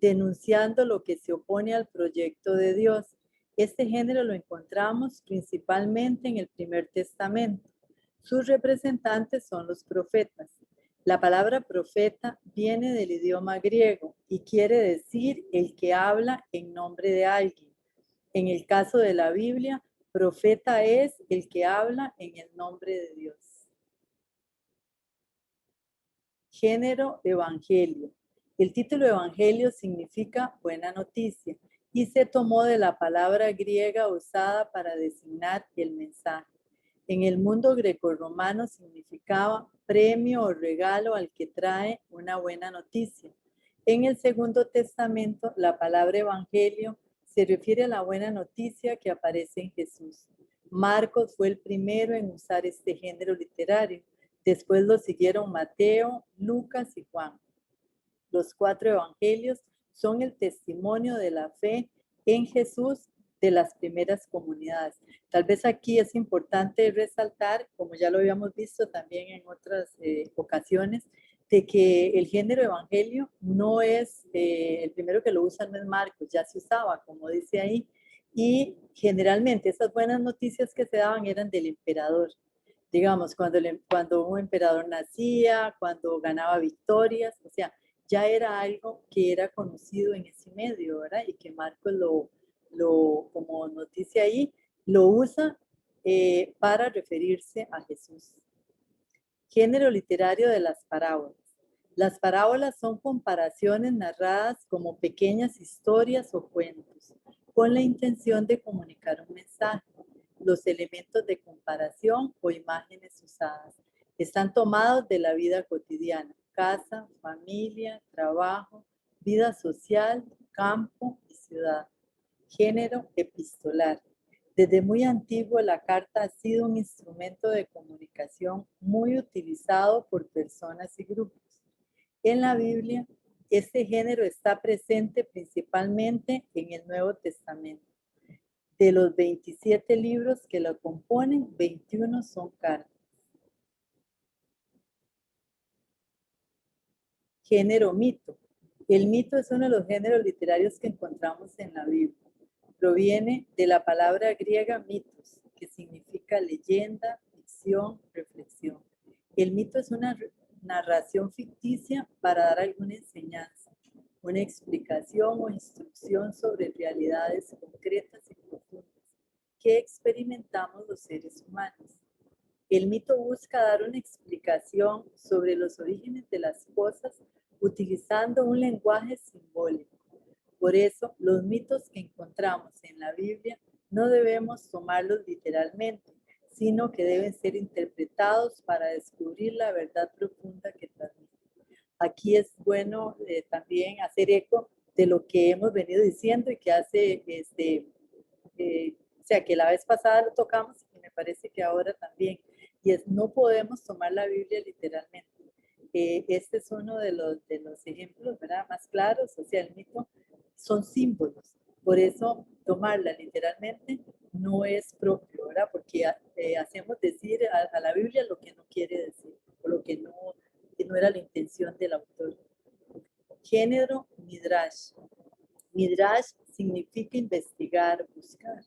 denunciando lo que se opone al proyecto de Dios. Este género lo encontramos principalmente en el Primer Testamento. Sus representantes son los profetas. La palabra profeta viene del idioma griego y quiere decir el que habla en nombre de alguien. En el caso de la Biblia, profeta es el que habla en el nombre de Dios. Género evangelio. El título evangelio significa buena noticia y se tomó de la palabra griega usada para designar el mensaje. En el mundo grecorromano significaba premio o regalo al que trae una buena noticia. En el Segundo Testamento, la palabra evangelio se refiere a la buena noticia que aparece en Jesús. Marcos fue el primero en usar este género literario. Después lo siguieron Mateo, Lucas y Juan. Los 4 evangelios son el testimonio de la fe en Jesús de las primeras comunidades. Tal vez aquí es importante resaltar, como ya lo habíamos visto también en otras ocasiones, de que el género evangelio no es, el primero que lo usa no es Marcos, ya se usaba, como dice ahí, y generalmente esas buenas noticias que se daban eran del emperador. Digamos, cuando un emperador nacía, cuando ganaba victorias, o sea, ya era algo que era conocido en ese medio, ¿verdad? Y que Marcos como noticia ahí, lo usa para referirse a Jesús. Género literario de las parábolas. Las parábolas son comparaciones narradas como pequeñas historias o cuentos, con la intención de comunicar un mensaje. Los elementos de comparación o imágenes usadas están tomados de la vida cotidiana: casa, familia, trabajo, vida social, campo y ciudad. Género epistolar. Desde muy antiguo, la carta ha sido un instrumento de comunicación muy utilizado por personas y grupos. En la Biblia, este género está presente principalmente en el Nuevo Testamento. De los 27 libros que lo componen, 21 son cartas. Género mito. El mito es uno de los géneros literarios que encontramos en la Biblia. Proviene de la palabra griega mitos, que significa leyenda, ficción, reflexión. El mito es una narración ficticia para dar alguna enseñanza, una explicación o instrucción sobre realidades concretas y profundas que experimentamos los seres humanos. El mito busca dar una explicación sobre los orígenes de las cosas utilizando un lenguaje simbólico. Por eso, los mitos que encontramos en la Biblia no debemos tomarlos literalmente, sino que deben ser interpretados para descubrir la verdad profunda que transmiten. Aquí es bueno también hacer eco de lo que hemos venido diciendo y que hace, o sea, que la vez pasada lo tocamos y me parece que ahora también, y es no podemos tomar la Biblia literalmente. Este es uno de los ejemplos, ¿verdad?, más claros. O sea, el mito son símbolos, por eso tomarla literalmente no es propio, ¿verdad? Porque hacemos decir a la Biblia lo que no quiere decir, o lo que no era la intención del autor. Género midrash. Midrash significa investigar, buscar.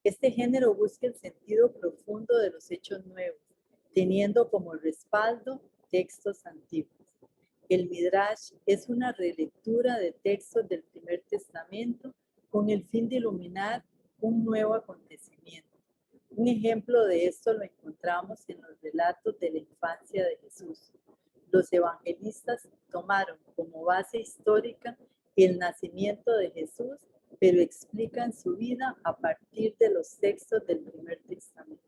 Este género busca el sentido profundo de los hechos nuevos, teniendo como respaldo textos antiguos. El Midrash es una relectura de textos del Primer Testamento con el fin de iluminar un nuevo acontecimiento. Un ejemplo de esto lo encontramos en los relatos de la infancia de Jesús. Los evangelistas tomaron como base histórica el nacimiento de Jesús, pero explican su vida a partir de los textos del Primer Testamento.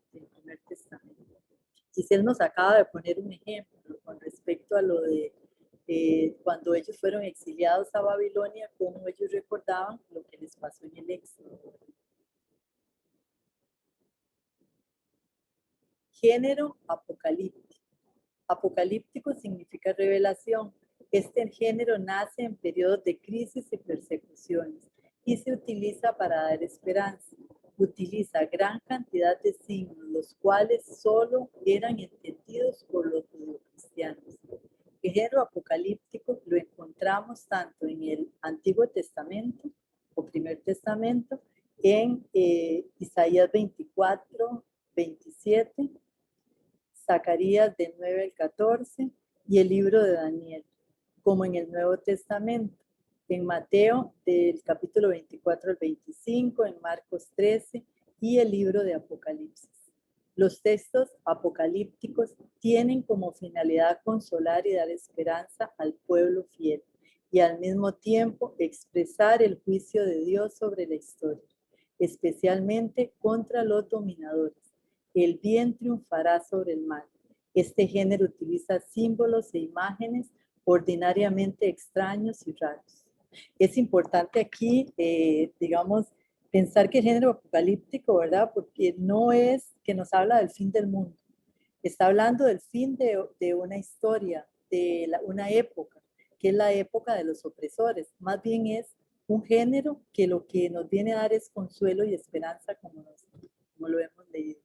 Giselle nos acaba de poner un ejemplo con respecto a lo de cuando ellos fueron exiliados a Babilonia, cómo ellos recordaban lo que les pasó en el éxodo. Género apocalíptico. Apocalíptico significa revelación. Este género nace en periodos de crisis y persecuciones y se utiliza para dar esperanza. Utiliza gran cantidad de signos, los cuales solo eran entendidos por los judeocristianos. El género apocalíptico lo encontramos tanto en el Antiguo Testamento o Primer Testamento, en Isaías 24, 27, Zacarías del 9 al 14 y el libro de Daniel, como en el Nuevo Testamento, en Mateo del capítulo 24 al 25, en Marcos 13 y el libro de Apocalipsis. Los textos apocalípticos tienen como finalidad consolar y dar esperanza al pueblo fiel. y al mismo tiempo expresar el juicio de Dios sobre la historia, especialmente contra los dominadores. El bien triunfará sobre el mal. Este género utiliza símbolos e imágenes ordinariamente extraños y raros. Es importante aquí, digamos, pensar que el género apocalíptico, ¿verdad? Porque no es que nos habla del fin del mundo. Está hablando del fin de una historia, de una época, que es la época de los opresores. Más bien es un género que lo que nos viene a dar es consuelo y esperanza, como lo hemos leído.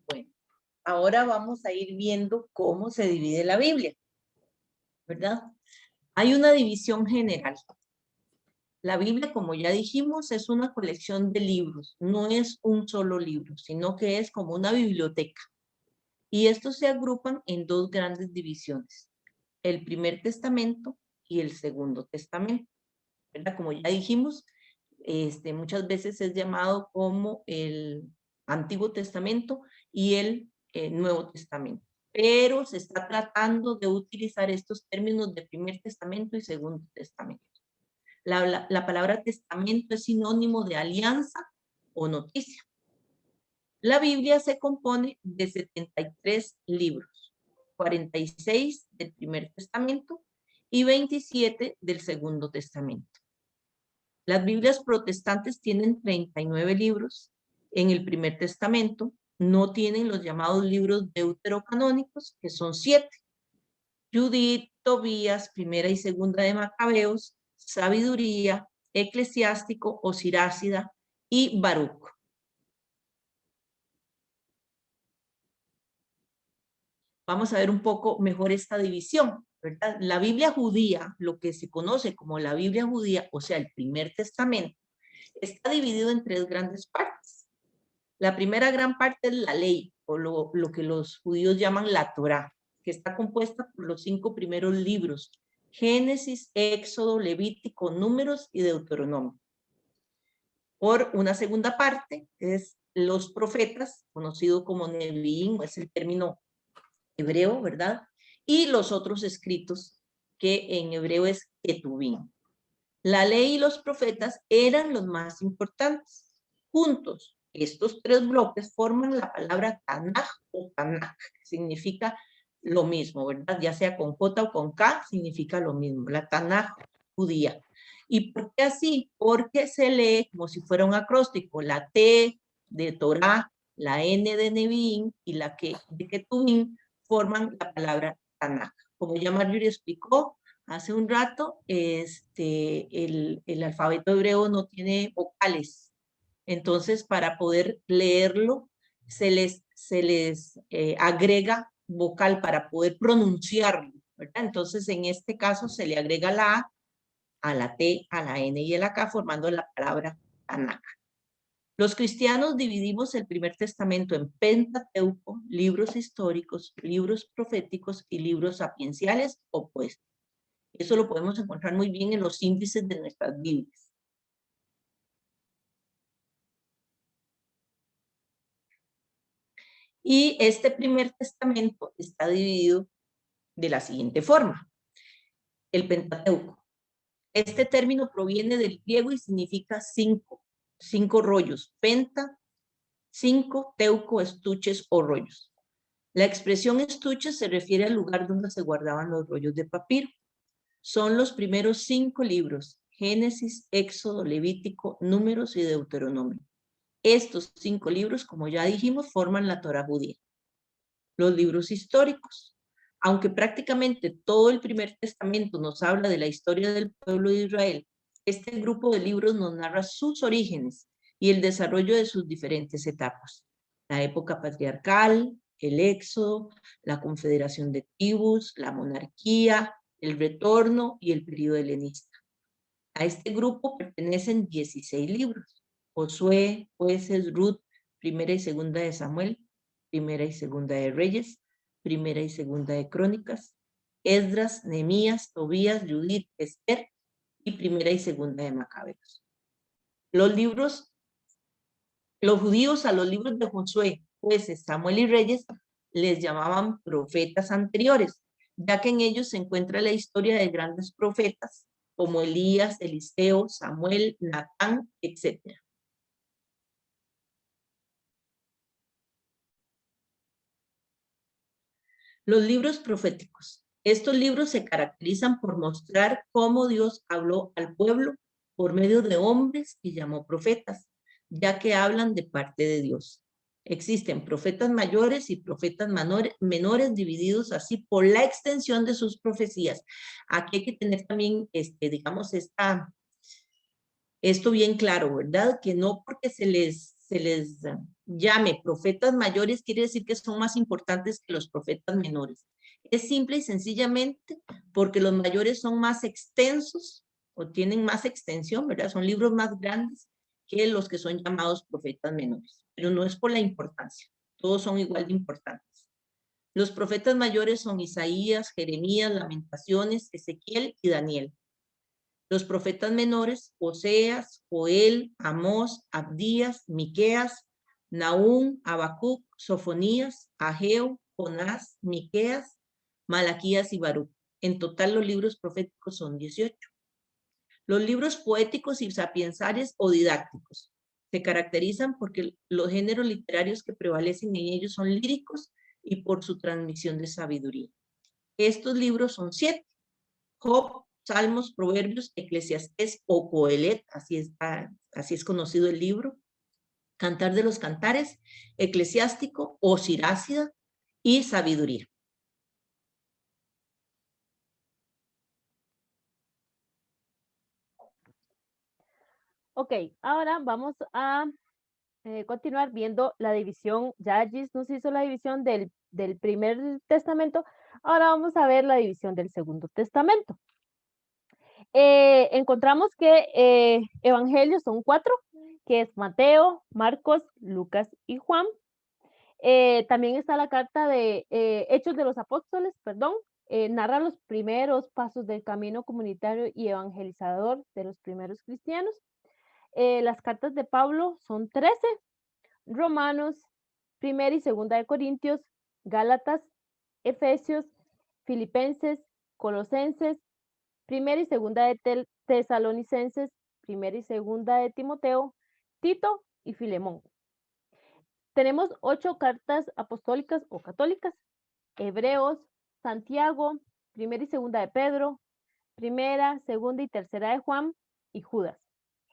Bueno, ahora vamos a ir viendo cómo se divide la Biblia, ¿verdad? Hay una división general. La Biblia, como ya dijimos, es una colección de libros, no es un solo libro, sino que es como una biblioteca. Y estos se agrupan en dos grandes divisiones, el Primer Testamento y el Segundo Testamento, ¿verdad? Como ya dijimos, muchas veces es llamado como el Antiguo Testamento y el Nuevo Testamento, pero se está tratando de utilizar estos términos de Primer Testamento y Segundo Testamento. La palabra testamento es sinónimo de alianza o noticia. La Biblia se compone de 73 libros, 46 del Primer Testamento y 27 del Segundo Testamento. Las Biblias protestantes tienen 39 libros. En el Primer Testamento no tienen los llamados libros deuterocanónicos, que son 7. Judith, Tobías, Primera y Segunda de Macabeos, Sabiduría, Eclesiástico o Sirácida y Baruch. Vamos a ver un poco mejor esta división, ¿verdad? La Biblia judía, lo que se conoce como la Biblia judía, o sea, el Primer Testamento, está dividido en 3 grandes partes. La primera gran parte es la ley, o lo que los judíos llaman la Torá, que está compuesta por los 5 primeros libros: Génesis, Éxodo, Levítico, Números y Deuteronomio. Por una segunda parte es los profetas, conocido como Neviín, es el término hebreo, ¿verdad? Y los otros escritos, que en hebreo es Ketubim. La ley y los profetas eran los más importantes. Juntos, estos 3 bloques forman la palabra Tanaj o Tanaj, que significa lo mismo, ¿verdad? Ya sea con J o con K, significa lo mismo, la Tanaj judía. ¿Y por qué así? Porque se lee como si fuera un acróstico, la T de Torah, la N de Neviín y la K de Ketubim forman la palabra Tanaj. Como ya Marjorie explicó hace un rato, el alfabeto hebreo no tiene vocales. Entonces, para poder leerlo, se les agrega vocal para poder pronunciarlo, ¿verdad? Entonces, en este caso, se le agrega la A la T, a la N y a la K, formando la palabra Tanaj. Los cristianos dividimos el Primer Testamento en Pentateuco, libros históricos, libros proféticos y libros sapienciales o poéticos. Eso lo podemos encontrar muy bien en los índices de nuestras Biblias. Y este Primer Testamento está dividido de la siguiente forma: el Pentateuco. Este término proviene del griego y significa 5 rollos. Penta, 5, teuco, estuches o rollos. La expresión estuches se refiere al lugar donde se guardaban los rollos de papiro. Son los primeros 5 libros: Génesis, Éxodo, Levítico, Números y Deuteronomio. Estos 5 libros, como ya dijimos, forman la Torá judía. Los libros históricos. Aunque prácticamente todo el Primer Testamento nos habla de la historia del pueblo de Israel, este grupo de libros nos narra sus orígenes y el desarrollo de sus diferentes etapas. La época patriarcal, el éxodo, la confederación de tribus, la monarquía, el retorno y el periodo helenista. A este grupo pertenecen 16 libros: Josué, Jueces, Ruth, Primera y Segunda de Samuel, Primera y Segunda de Reyes, Primera y Segunda de Crónicas, Esdras, Nehemías, Tobías, Judith, Esther y Primera y Segunda de Macabeos. Los libros Los judíos a los libros de Josué, Jueces, Samuel y Reyes les llamaban profetas anteriores, ya que en ellos se encuentra la historia de grandes profetas como Elías, Eliseo, Samuel, Natán, etc. Los libros proféticos. Estos libros se caracterizan por mostrar cómo Dios habló al pueblo por medio de hombres que llamó profetas, ya que hablan de parte de Dios. Existen profetas mayores y profetas menores divididos así por la extensión de sus profecías. Aquí hay que tener también, digamos, esto bien claro, ¿verdad? Que no porque se les llame profetas mayores quiere decir que son más importantes que los profetas menores. Es simple y sencillamente porque los mayores son más extensos o tienen más extensión, ¿verdad? Son libros más grandes que los que son llamados profetas menores. Pero no es por la importancia, todos son igual de importantes. Los profetas mayores son Isaías, Jeremías, Lamentaciones, Ezequiel y Daniel. Los profetas menores, Oseas, Joel, Amós, Abdías, Miqueas, Nahum, Habacuc, Sofonías, Ageo, Jonás, Miqueas, Malaquías y Baruc. En total los libros proféticos son 18. Los libros poéticos y sapiensales o didácticos se caracterizan porque los géneros literarios que prevalecen en ellos son líricos y por su transmisión de sabiduría. Estos libros son 7. Job, Salmos, Proverbios, Eclesiastés o Coelet, así es conocido el libro, Cantar de los Cantares, Eclesiástico o Sirácida y Sabiduría. Ok, ahora vamos a continuar viendo la división. Ya Gis nos hizo la división del primer testamento, ahora vamos a ver la división del segundo testamento. Encontramos que evangelios son 4, que es Mateo, Marcos, Lucas y Juan. También está la carta de Hechos de los Apóstoles, perdón, narra los primeros pasos del camino comunitario y evangelizador de los primeros cristianos. Las cartas de Pablo son 13, Romanos, Primera y Segunda de Corintios, Gálatas, Efesios, Filipenses, Colosenses, Primera y Segunda de Tesalonicenses, Primera y Segunda de Timoteo, Tito y Filemón. Tenemos 8 cartas apostólicas o católicas: Hebreos, Santiago, Primera y Segunda de Pedro, Primera, Segunda y Tercera de Juan y Judas.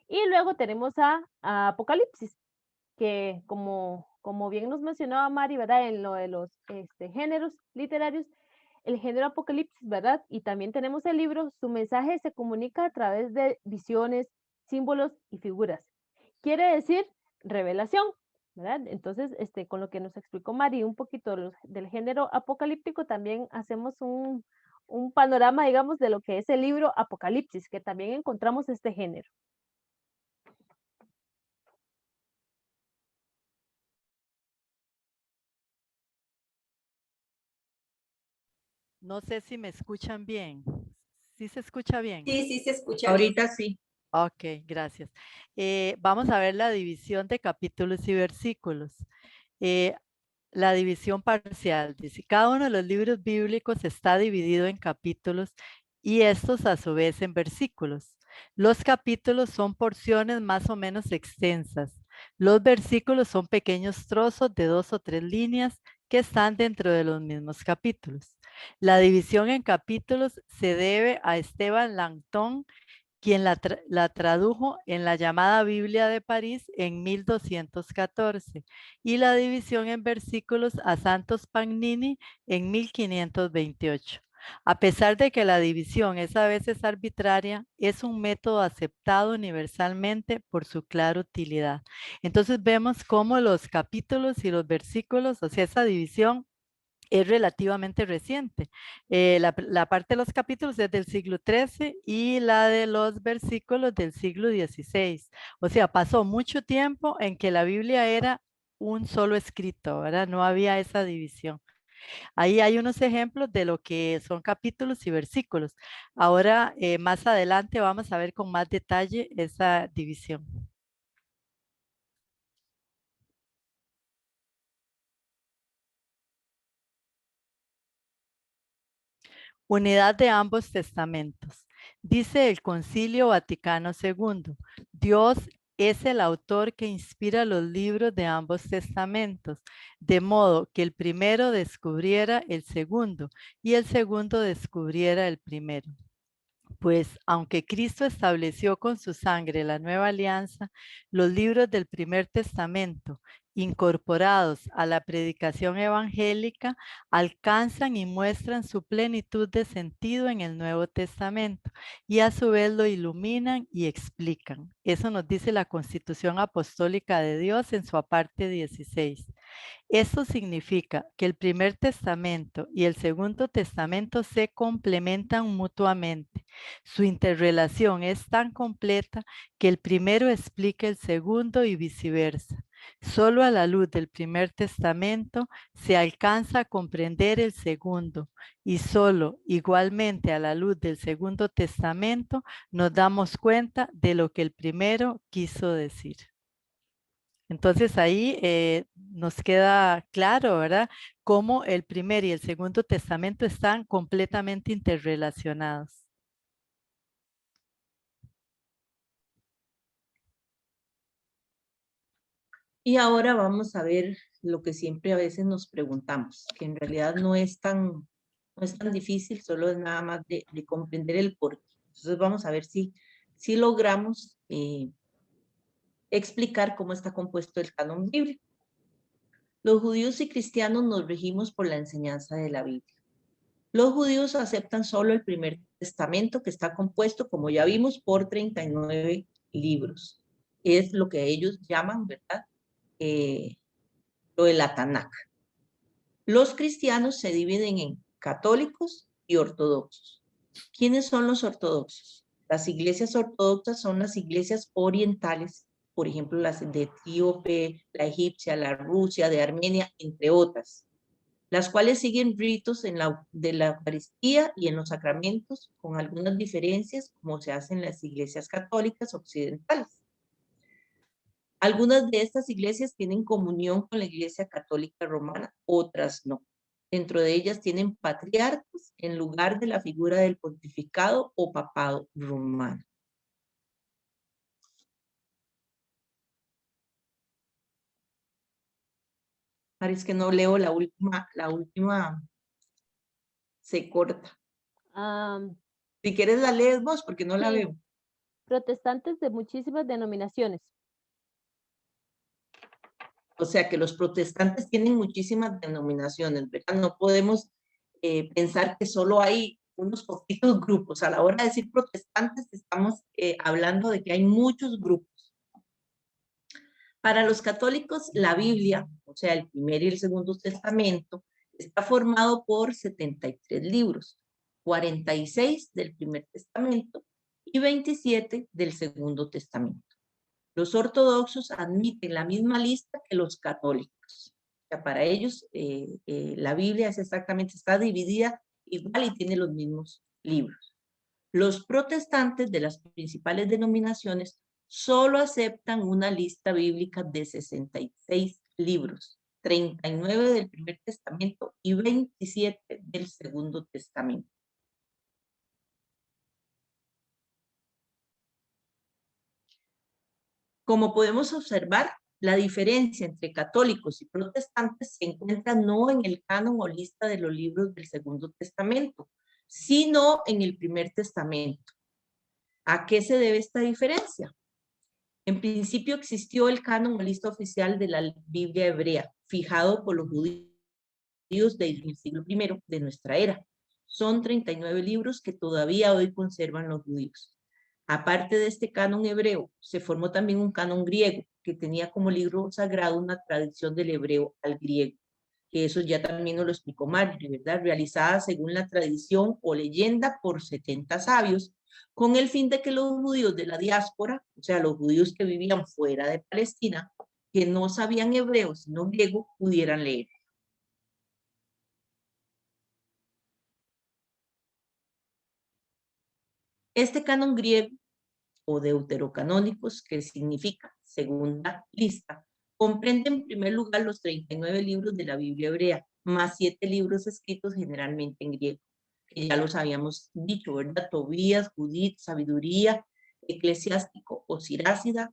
Y luego tenemos a Apocalipsis, que como bien nos mencionaba Mari, ¿verdad? En lo de los géneros literarios, el género Apocalipsis, ¿verdad? Y también tenemos el libro, su mensaje se comunica a través de visiones, símbolos y figuras. Quiere decir revelación, ¿verdad? Entonces, con lo que nos explicó Mari un poquito del género apocalíptico, también hacemos un panorama, digamos, de lo que es el libro Apocalipsis, que también encontramos este género. No sé si me escuchan bien. ¿Sí se escucha bien? Sí, sí se escucha. Ahorita sí. Ok, gracias. Vamos a ver la división de capítulos y versículos. La división parcial. Dice, cada uno de los libros bíblicos está dividido en capítulos y estos a su vez en versículos. Los capítulos son porciones más o menos extensas. Los versículos son pequeños trozos de 2 o 3 líneas que están dentro de los mismos capítulos. La división en capítulos se debe a Esteban Langton, quien la tradujo en la llamada Biblia de París en 1214, y la división en versículos a Santos Pagnini en 1528. A pesar de que la división es a veces arbitraria, es un método aceptado universalmente por su clara utilidad. Entonces vemos cómo los capítulos y los versículos, o sea, esa división es relativamente reciente. La parte de los capítulos es del siglo XIII y la de los versículos del siglo XVI. O sea, pasó mucho tiempo en que la Biblia era un solo escrito, ¿verdad? No había esa división. Ahí hay unos ejemplos de lo que son capítulos y versículos. Ahora, más adelante vamos a ver con más detalle esa división. Unidad de ambos testamentos. Dice el Concilio Vaticano II, Dios es el autor que inspira los libros de ambos testamentos, de modo que el primero descubriera el segundo y el segundo descubriera el primero. Pues aunque Cristo estableció con su sangre la nueva alianza, los libros del primer testamento, incorporados a la predicación evangélica, alcanzan y muestran su plenitud de sentido en el Nuevo Testamento y a su vez lo iluminan y explican. Eso nos dice la Constitución Apostólica de Dios en su aparte 16. Esto significa que el primer testamento y el segundo testamento se complementan mutuamente. Su interrelación es tan completa que el primero explica el segundo y viceversa. Solo a la luz del primer testamento se alcanza a comprender el segundo y solo igualmente a la luz del segundo testamento nos damos cuenta de lo que el primero quiso decir. Entonces ahí nos queda claro, ¿verdad? Cómo el primer y el segundo testamento están completamente interrelacionados. Y ahora vamos a ver lo que siempre a veces nos preguntamos, que en realidad no es tan difícil, solo es nada más de comprender el porqué. Entonces vamos a ver si logramos explicar cómo está compuesto el canon bíblico. Los judíos y cristianos nos regimos por la enseñanza de la Biblia. Los judíos aceptan solo el primer testamento, que está compuesto, como ya vimos, por 39 libros. Es lo que ellos llaman, ¿verdad? Lo de la Tanakh. Los cristianos se dividen en católicos y ortodoxos. ¿Quiénes son los ortodoxos? Las iglesias ortodoxas son las iglesias orientales, por ejemplo, las de Etíope, la egipcia, la Rusia, de Armenia, entre otras, las cuales siguen ritos de la Eucaristía y en los sacramentos, con algunas diferencias, como se hace en las iglesias católicas occidentales. Algunas de estas iglesias tienen comunión con la Iglesia Católica Romana, otras no. Dentro de ellas tienen patriarcas en lugar de la figura del pontificado o papado romano. Parece que no leo la última se corta. Si quieres la lees vos, porque no la Sí. veo. Protestantes de muchísimas denominaciones. O sea que los protestantes tienen muchísimas denominaciones, ¿verdad? No podemos pensar que solo hay unos poquitos grupos. A la hora de decir protestantes, estamos hablando de que hay muchos grupos. Para los católicos, la Biblia, o sea, el primer y el segundo testamento, está formado por 73 libros, 46 del primer testamento y 27 del segundo testamento. Los ortodoxos admiten la misma lista que los católicos. O sea, para ellos la Biblia está dividida igual y tiene los mismos libros. Los protestantes de las principales denominaciones solo aceptan una lista bíblica de 66 libros, 39 del primer testamento y 27 del segundo testamento. Como podemos observar, la diferencia entre católicos y protestantes se encuentra no en el canon o lista de los libros del Segundo Testamento, sino en el Primer Testamento. ¿A qué se debe esta diferencia? En principio existió el canon o lista oficial de la Biblia hebrea, fijado por los judíos del siglo I de nuestra era. Son 39 libros que todavía hoy conservan los judíos. Aparte de este canon hebreo, se formó también un canon griego, que tenía como libro sagrado una traducción del hebreo al griego, que eso ya también nos lo explicó Mario, ¿verdad? Realizada según la tradición o leyenda por 70 sabios, con el fin de que los judíos de la diáspora, o sea, los judíos que vivían fuera de Palestina, que no sabían hebreo sino griego, pudieran leer. Este canon griego o deuterocanónicos, que significa segunda lista, comprende en primer lugar los 39 libros de la Biblia hebrea, más 7 libros escritos generalmente en griego, que ya los habíamos dicho, ¿verdad? Tobías, Judith, Sabiduría, Eclesiástico o Sirácida,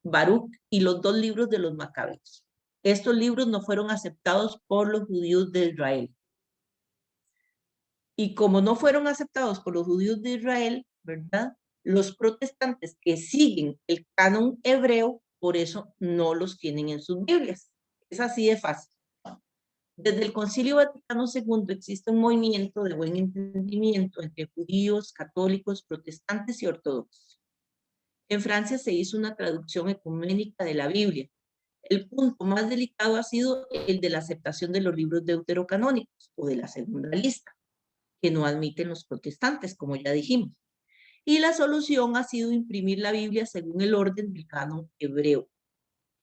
Baruch y los 2 libros de los Macabeos. Estos libros no fueron aceptados por los judíos de Israel. Y como no fueron aceptados por los judíos de Israel, ¿verdad? Los protestantes que siguen el canon hebreo, por eso no los tienen en sus Biblias. Es así de fácil. Desde el Concilio Vaticano II existe un movimiento de buen entendimiento entre judíos, católicos, protestantes y ortodoxos. En Francia se hizo una traducción ecuménica de la Biblia. El punto más delicado ha sido el de la aceptación de los libros deuterocanónicos o de la segunda lista, que no admiten los protestantes, como ya dijimos. Y la solución ha sido imprimir la Biblia según el orden del canon hebreo,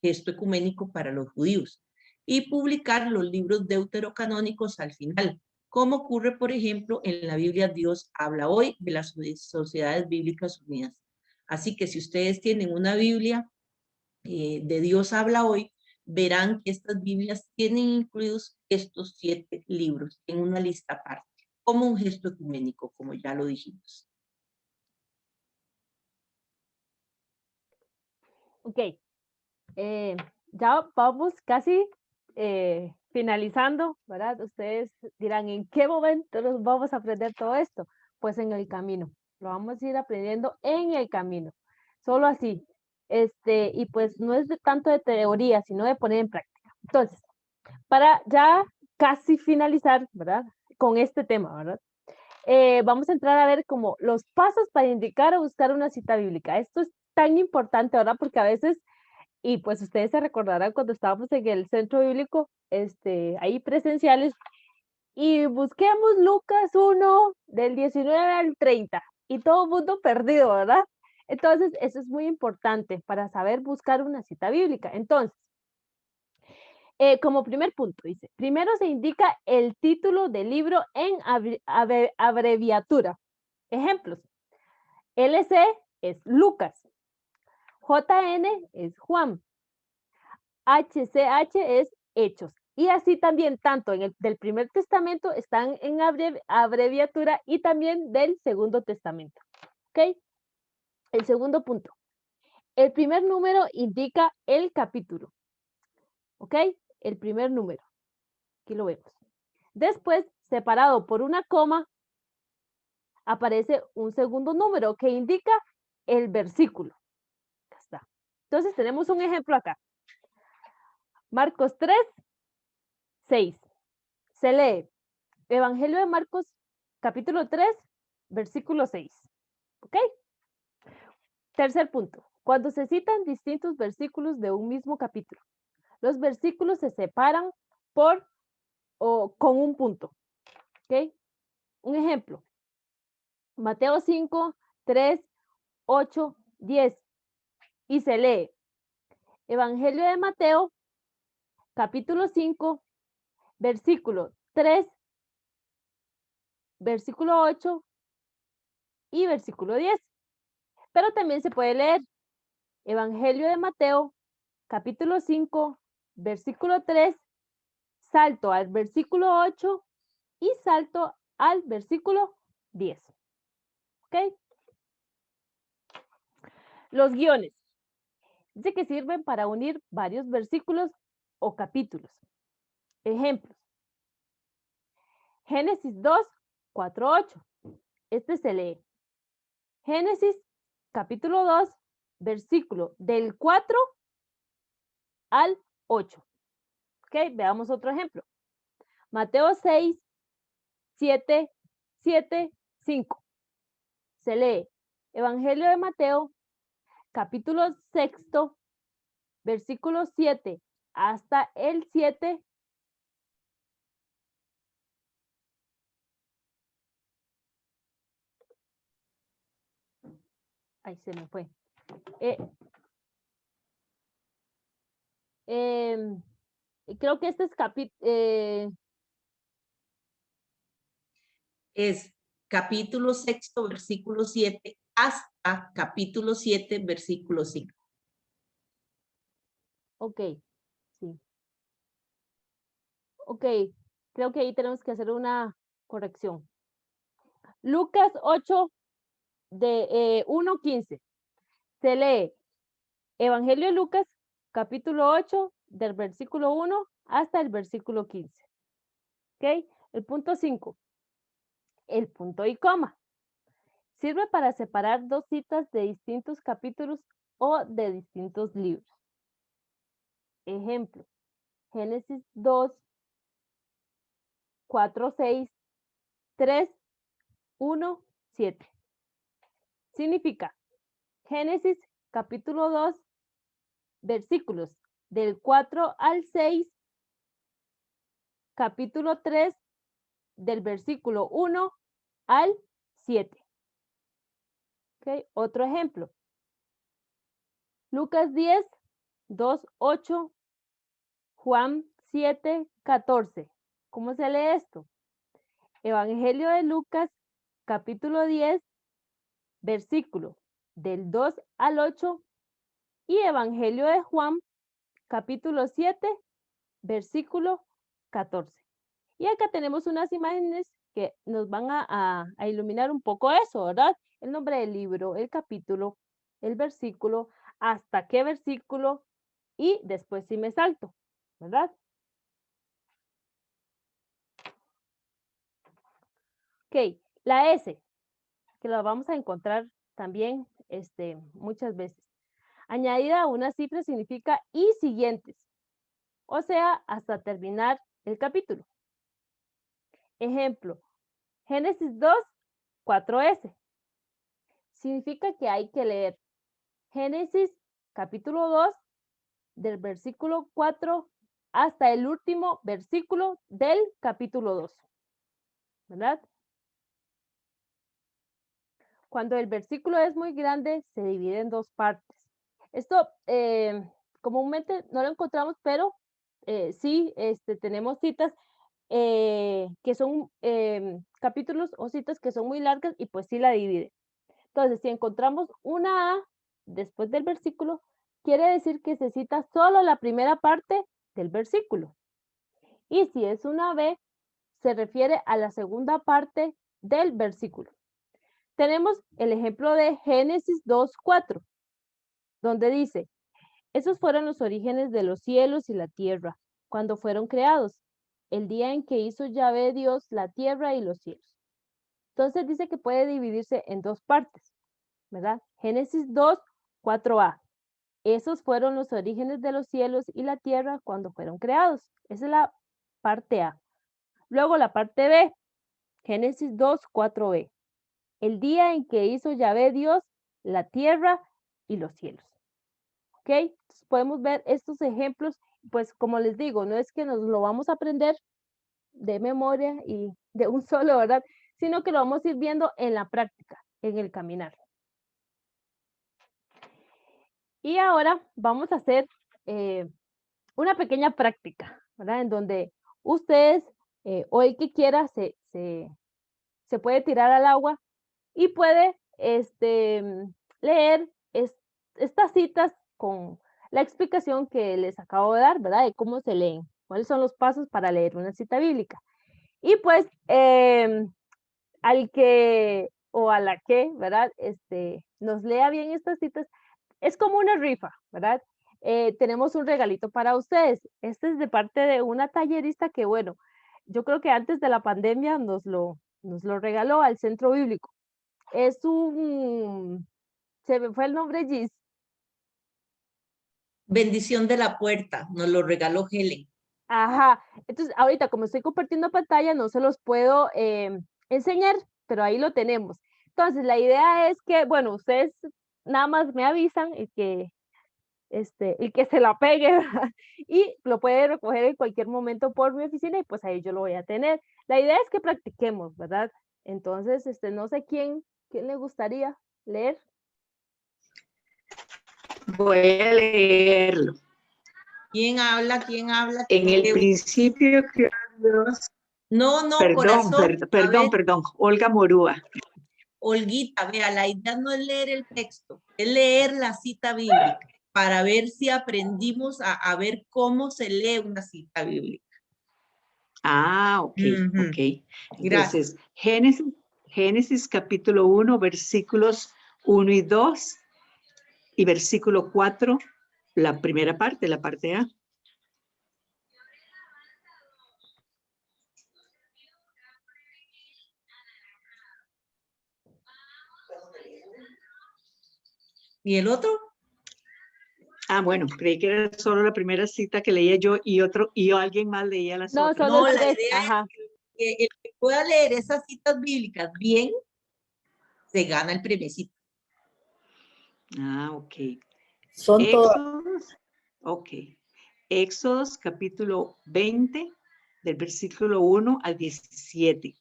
gesto ecuménico para los judíos, y publicar los libros deuterocanónicos al final, como ocurre, por ejemplo, en la Biblia Dios habla hoy de las Sociedades Bíblicas Unidas. Así que si ustedes tienen una Biblia de Dios habla hoy, verán que estas Biblias tienen incluidos estos 7 libros en una lista aparte, como un gesto ecuménico, como ya lo dijimos. Ok, ya vamos casi finalizando, ¿verdad? Ustedes dirán, ¿en qué momento nos vamos a aprender todo esto? Pues en el camino, lo vamos a ir aprendiendo en el camino, solo así. Y pues no es de tanto de teoría, sino de poner en práctica. Entonces, para ya casi finalizar, ¿verdad? Con este tema, ¿verdad? Vamos a entrar a ver como los pasos para indicar o buscar una cita bíblica. Esto es tan importante ahora porque a veces, y pues ustedes se recordarán cuando estábamos en el centro bíblico, ahí presenciales, y busquemos Lucas 1 del 19 al 30 y todo el mundo perdido, ¿verdad? Entonces, eso es muy importante para saber buscar una cita bíblica. Entonces, como primer punto, dice, primero se indica el título del libro en abreviatura. Ejemplos, LC es Lucas, JN es Juan, HCH es Hechos. Y así también, tanto en el del Primer Testamento están en abreviatura y también del Segundo Testamento. ¿Ok? El segundo punto. El primer número indica el capítulo. ¿Ok? El primer número. Aquí lo vemos. Después, separado por una coma, aparece un segundo número que indica el versículo. Acá está. Entonces tenemos un ejemplo acá. Marcos 3, 6. Se lee Evangelio de Marcos, capítulo 3, versículo 6. ¿Ok? Tercer punto. Cuando se citan distintos versículos de un mismo capítulo, los versículos se separan por o con un punto. ¿Ok? Un ejemplo. Mateo 5, 3, 8, 10. Y se lee Evangelio de Mateo, capítulo 5, versículo 3, versículo 8 y versículo 10. Pero también se puede leer Evangelio de Mateo, capítulo 5, versículo 3, salto al versículo 8 y salto al versículo 10. ¿Ok? Los guiones. Dice que sirven para unir varios versículos o capítulos. Ejemplos. Génesis 2, 4, 8. Este se lee. Génesis capítulo 2, versículo del 4 al 8. Ok, veamos otro ejemplo. Mateo 6, 7, 7, 5. Se lee Evangelio de Mateo, capítulo 6, versículo 7 hasta el 7. Ahí se me fue. Creo que este es Es capítulo 6, versículo 7, hasta capítulo 7, versículo 5. Ok, sí. Ok, creo que ahí tenemos que hacer una corrección. Lucas 8, de 1:15. Se lee Evangelio de Lucas, capítulo 8, del versículo 1 hasta el versículo 15. ¿Ok? El punto 5. El punto y coma. Sirve para separar dos citas de distintos capítulos o de distintos libros. Ejemplo, Génesis 2, 4, 6, 3, 1, 7. Significa Génesis capítulo 2, versículos del 4 al 6, capítulo 3, del versículo 1 al 7. ¿Okay? Otro ejemplo. Lucas 10, 2, 8, Juan 7, 14. ¿Cómo se lee esto? Evangelio de Lucas, capítulo 10, versículo del 2 al 8, y Evangelio de Juan, capítulo 7, versículo 14. Y acá tenemos unas imágenes que nos van a iluminar un poco eso, ¿verdad? El nombre del libro, el capítulo, el versículo, hasta qué versículo, y después sí me salto, ¿verdad? Ok, la S, que la vamos a encontrar también muchas veces. Añadida a una cifra significa y siguientes, o sea, hasta terminar el capítulo. Ejemplo, Génesis 2, 4S. Significa que hay que leer Génesis capítulo 2 del versículo 4 hasta el último versículo del capítulo 2, ¿verdad? Cuando el versículo es muy grande, se divide en dos partes. Esto comúnmente no lo encontramos, pero sí tenemos citas que son capítulos o citas que son muy largas y pues sí la divide. Entonces, si encontramos una A después del versículo, quiere decir que se cita solo la primera parte del versículo. Y si es una B, se refiere a la segunda parte del versículo. Tenemos el ejemplo de Génesis 2:4, donde dice, esos fueron los orígenes de los cielos y la tierra, cuando fueron creados, el día en que hizo Yahvé Dios la tierra y los cielos. Entonces dice que puede dividirse en dos partes, ¿verdad? Génesis 2:4a. Esos fueron los orígenes de los cielos y la tierra cuando fueron creados. Esa es la parte A. Luego la parte B, Génesis 2:4b. El día en que hizo Yahvé Dios la tierra y los cielos. ¿Ok? Entonces podemos ver estos ejemplos, pues como les digo, no es que nos lo vamos a aprender de memoria y de un solo, ¿verdad? Sino que lo vamos a ir viendo en la práctica, en el caminar. Y ahora vamos a hacer una pequeña práctica, ¿verdad? En donde ustedes o el que quiera se puede tirar al agua y puede leer estas citas con la explicación que les acabo de dar, ¿verdad? De cómo se leen, cuáles son los pasos para leer una cita bíblica. Y pues al que o a la que, ¿verdad? Nos lea bien estas citas, es como una rifa, ¿verdad? Tenemos un regalito para ustedes. Este es de parte de una tallerista que, bueno, yo creo que antes de la pandemia nos lo regaló al Centro Bíblico. Es se me fue el nombre, Gis. Bendición de la puerta, nos lo regaló Helen. Ajá, entonces ahorita como estoy compartiendo pantalla no se los puedo enseñar, pero ahí lo tenemos. Entonces la idea es que, bueno, ustedes nada más me avisan y que se la pegue, ¿verdad? Y lo puede recoger en cualquier momento por mi oficina y pues ahí yo lo voy a tener. La idea es que practiquemos, ¿verdad? Entonces, no sé quién le gustaría leer. Voy a leerlo. ¿Quién habla? ¿Quién habla? En el principio creó Dios. No, corazón. Perdón, Olga Morúa. Olguita, vea, la idea no es leer el texto, es leer la cita bíblica para ver si aprendimos a ver cómo se lee una cita bíblica. Ah, ok, ok. Gracias. Entonces, Génesis Génesis capítulo 1, versículos 1 y 2 y versículo 4, la primera parte, la parte A. ¿Y el otro? Ah, bueno, creí que era solo la primera cita que leía yo y alguien más leía las No, otras. solo No, la tres. idea Ajá. es que el que pueda leer esas citas bíblicas bien, se gana el premiecito. Ah, ok. Son todas. Éxodos, ok. Éxodos capítulo 20, del versículo 1 al 17.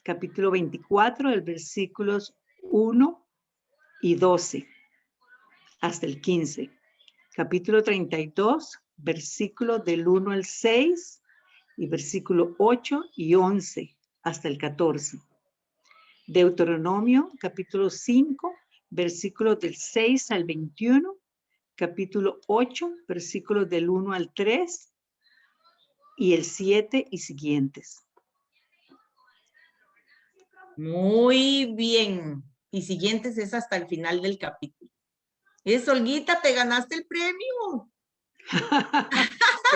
Capítulo 24, del versículos 1 y 12 hasta el 15. Capítulo 32, versículos del 1 al 6 y versículo 8 y 11 hasta el 14. Deuteronomio, capítulo 5, versículos del 6 al 21, capítulo 8, versículos del 1 al 3 y el 7 y siguientes. Muy bien. Y siguientes es hasta el final del capítulo. Eso, Olguita, te ganaste el premio.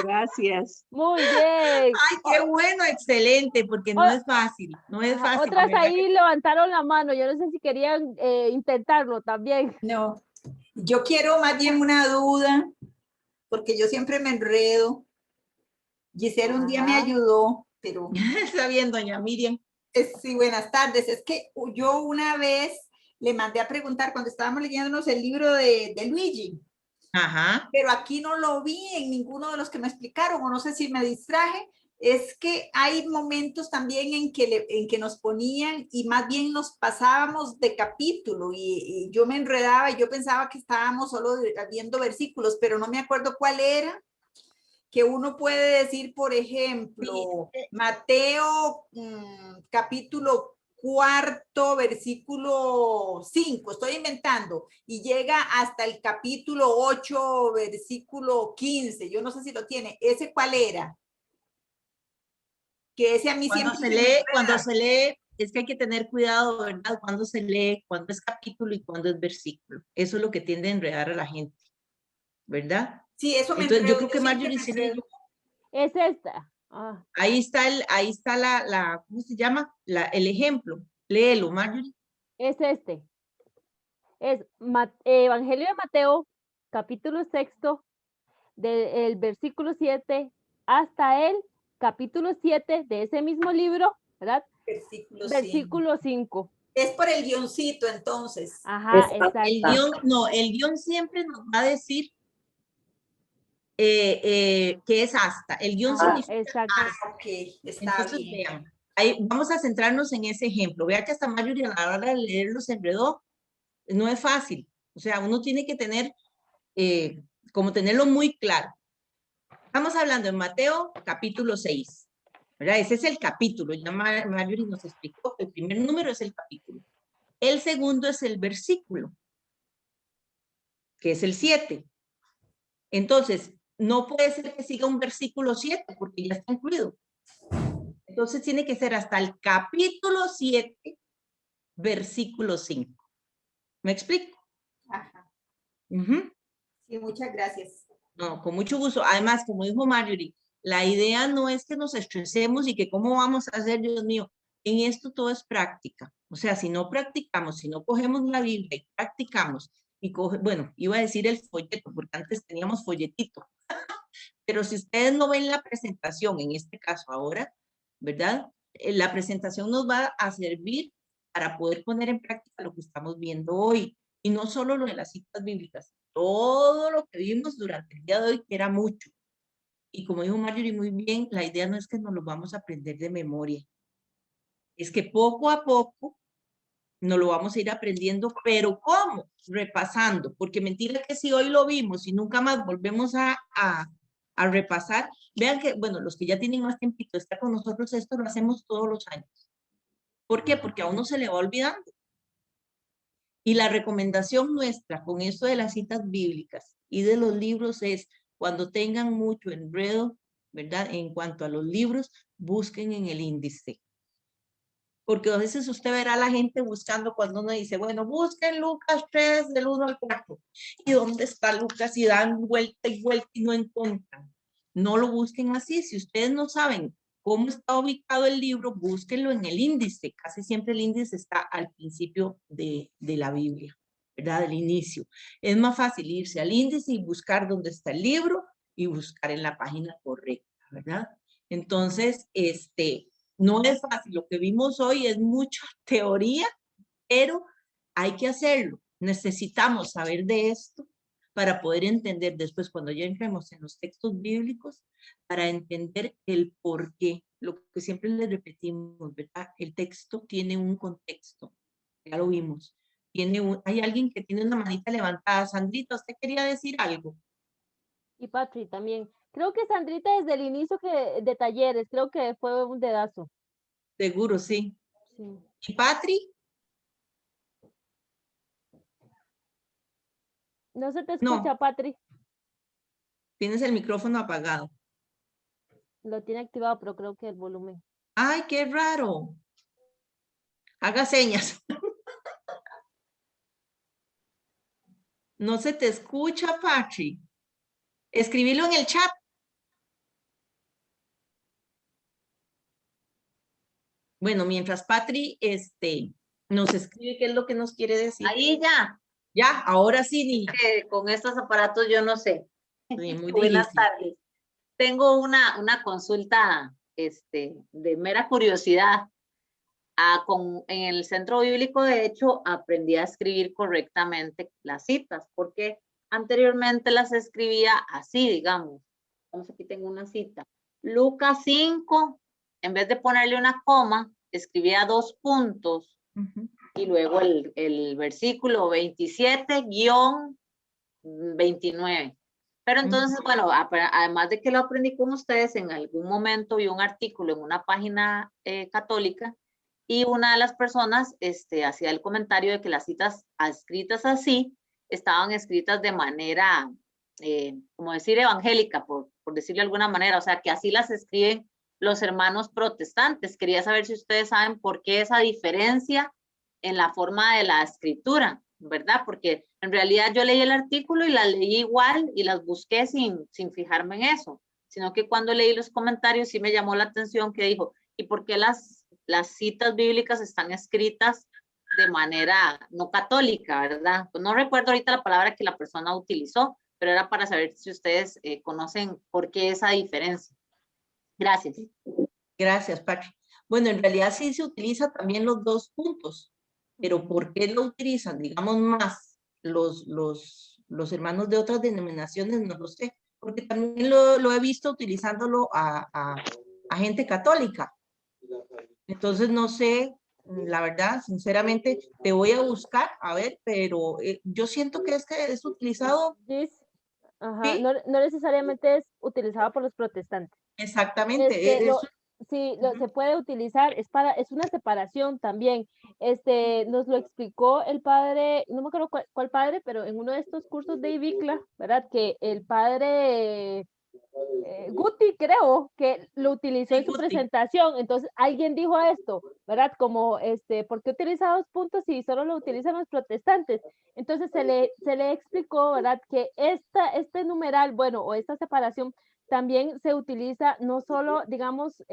Gracias. Muy bien. Ay, qué bueno, excelente, porque no es fácil, no es Ajá, fácil. otras ¿verdad? ahí levantaron la mano. Yo no sé si querían intentarlo también. No, yo quiero más bien una duda, porque yo siempre me enredo. Giselle un día me Ajá. ayudó, pero Está bien, doña Miriam. sí, buenas tardes. Es que yo una vez le mandé a preguntar cuando estábamos leyéndonos el libro de Luigi, Ajá. pero aquí no lo vi en ninguno de los que me explicaron, o no sé si me distraje. Es que hay momentos también en que nos ponían y más bien nos pasábamos de capítulo y yo me enredaba y yo pensaba que estábamos solo viendo versículos, pero no me acuerdo cuál era, que uno puede decir, por ejemplo, Mateo capítulo 4, versículo 5, estoy inventando, y llega hasta el capítulo 8, versículo 15, yo no sé si lo tiene, ¿ese cuál era? Que ese a mí Cuando siempre se me lee, enreda. cuando se lee, es que hay que tener cuidado, ¿verdad? Cuando se lee, cuando es capítulo y cuando es versículo. Eso es lo que tiende a enredar a la gente, ¿verdad? Sí, eso me Entonces, yo enredo, creo que siempre Marjorie me sí enredo. leyó. Es esta. Ah, Ahí está ¿cómo se llama? El ejemplo. Léelo, Marjorie. es este. Es Evangelio de Mateo, capítulo 6, del versículo 7 hasta el capítulo 7 de ese mismo libro, ¿verdad? Versículo 5. Versículo 5. Es por el guioncito, entonces. Ajá, El exacto. guión, no, el guión siempre nos va a decir que es hasta. El guión significa Exacto. hasta. Ok, está Entonces, bien. vean, ahí vamos a centrarnos en ese ejemplo. Vea que hasta Marjorie a la hora de leerlo se enredó. No es fácil. O sea, uno tiene que tener, como tenerlo muy claro. Estamos hablando en Mateo capítulo 6, ¿verdad? Ese es el capítulo. Ya Marjorie nos explicó que el primer número es el capítulo. El segundo es el versículo, que es el 7. Entonces, no puede ser que siga un versículo 7 porque ya está incluido. Entonces, tiene que ser hasta el capítulo 7, versículo 5. ¿Me explico? Ajá. Sí, muchas gracias. No, con mucho gusto. Además, como dijo Marjorie, la idea no es que nos estresemos y que cómo vamos a hacer, Dios mío. En esto todo es práctica. O sea, si no practicamos, si no cogemos la Biblia y practicamos, bueno, iba a decir el folleto, porque antes teníamos folletito. Pero si ustedes no ven la presentación, en este caso ahora, ¿verdad? La presentación nos va a servir para poder poner en práctica lo que estamos viendo hoy. Y no solo lo de las citas bíblicas, todo lo que vimos durante el día de hoy, que era mucho. Y como dijo Marjorie muy bien, la idea no es que nos lo vamos a aprender de memoria. Es que poco a poco nos lo vamos a ir aprendiendo, pero ¿cómo? Repasando, porque mentira que si hoy lo vimos y nunca más volvemos a repasar, vean que, bueno, los que ya tienen más tiempito está con nosotros, esto lo hacemos todos los años. ¿Por qué? Porque a uno se le va olvidando. Y la recomendación nuestra con esto de las citas bíblicas y de los libros es, cuando tengan mucho enredo, ¿verdad? En cuanto a los libros, busquen en el índice. Porque a veces usted verá a la gente buscando cuando uno dice, bueno, busquen Lucas 3 del 1 al 4. ¿Y dónde está Lucas? Y dan vuelta y no encuentran. No lo busquen así. Si ustedes no saben cómo está ubicado el libro, búsquenlo en el índice. Casi siempre el índice está al principio de la Biblia, ¿verdad? Del inicio. Es más fácil irse al índice y buscar dónde está el libro y buscar en la página correcta, ¿verdad? Entonces, no es fácil. Lo que vimos hoy es mucha teoría, pero hay que hacerlo. Necesitamos saber de esto para poder entender después, cuando ya entremos en los textos bíblicos, para entender el por qué. Lo que siempre les repetimos, ¿verdad? El texto tiene un contexto. Ya lo vimos. Hay alguien que tiene una manita levantada. Sandrita, ¿usted quería decir algo? Y Patri también. Creo que Sandrita desde el inicio de talleres, creo que fue un dedazo. Seguro, sí. Sí. ¿Y Patri? No se te No. escucha, Patri. Tienes el micrófono apagado. Lo tiene activado, pero creo que el volumen. ¡Ay, qué raro! Haga señas. No se te escucha, Patri. Escribilo en el chat. Bueno, mientras Patri nos escribe qué es lo que nos quiere decir. Ahí ya. Ya, ahora sí, niña. Con estos aparatos yo no sé. Sí, muy Buenas difícil. tardes. Tengo una consulta de mera curiosidad. En el centro bíblico, de hecho, aprendí a escribir correctamente las citas, porque anteriormente las escribía así, digamos. Vamos, aquí tengo una cita. Lucas 5, en vez de ponerle una coma, escribía 2 puntos. Y luego el versículo 27-29. Pero entonces, bueno, además de que lo aprendí con ustedes, en algún momento vi un artículo en una página católica y una de las personas hacía el comentario de que las citas escritas así estaban escritas de manera, como decir, evangélica, por decirlo de alguna manera, o sea, que así las escriben los hermanos protestantes. Quería saber si ustedes saben por qué esa diferencia en la forma de la escritura, ¿verdad? Porque en realidad yo leí el artículo y las leí igual y las busqué sin fijarme en eso, sino que cuando leí los comentarios sí me llamó la atención que dijo, ¿y por qué las citas bíblicas están escritas de manera no católica, verdad? Pues no recuerdo ahorita la palabra que la persona utilizó, pero era para saber si ustedes conocen por qué esa diferencia. Gracias. Gracias, Patri. Bueno, en realidad sí se utiliza también los 2 puntos, pero ¿por qué lo utilizan, digamos, más los hermanos de otras denominaciones? No lo sé, porque también lo he visto utilizándolo a gente católica. Entonces, no sé, la verdad, sinceramente, te voy a buscar, a ver, pero yo siento que es utilizado. Ajá, ¿Sí? no necesariamente es utilizado por los protestantes. Exactamente. Sí, se puede utilizar, es una separación también. Nos lo explicó el padre, no me acuerdo cuál padre, pero en uno de estos cursos de Ibicla, ¿verdad? Que el padre Guti, creo, que lo utilizó en su presentación. Entonces, alguien dijo esto, ¿verdad? Como, ¿por qué utiliza 2 puntos si solo lo utilizan los protestantes? Entonces, se le explicó, ¿verdad? Que este numeral, bueno, o esta separación también se utiliza no solo, digamos,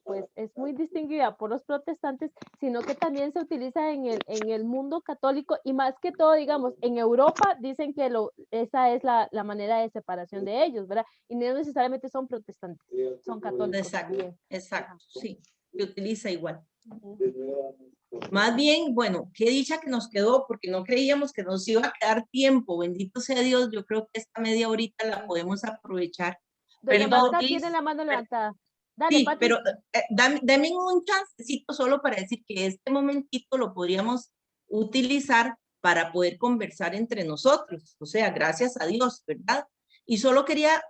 pues es muy distinguida por los protestantes, sino que también se utiliza en el mundo católico y más que todo, digamos, en Europa dicen que esa es la manera de separación de ellos, ¿verdad? Y no necesariamente son protestantes, son católicos. Exacto, también. exacto, sí, se utiliza igual. Más bien, bueno, qué dicha que nos quedó, porque no creíamos que nos iba a quedar tiempo. Bendito sea Dios, yo creo que esta media horita la podemos aprovechar. Doña Marta tiene la mano levantada. Dale, sí, Pati. pero dame un chancecito solo para decir que este momentito lo podríamos utilizar para poder conversar entre nosotros. O sea, gracias a Dios, ¿verdad? Y solo quería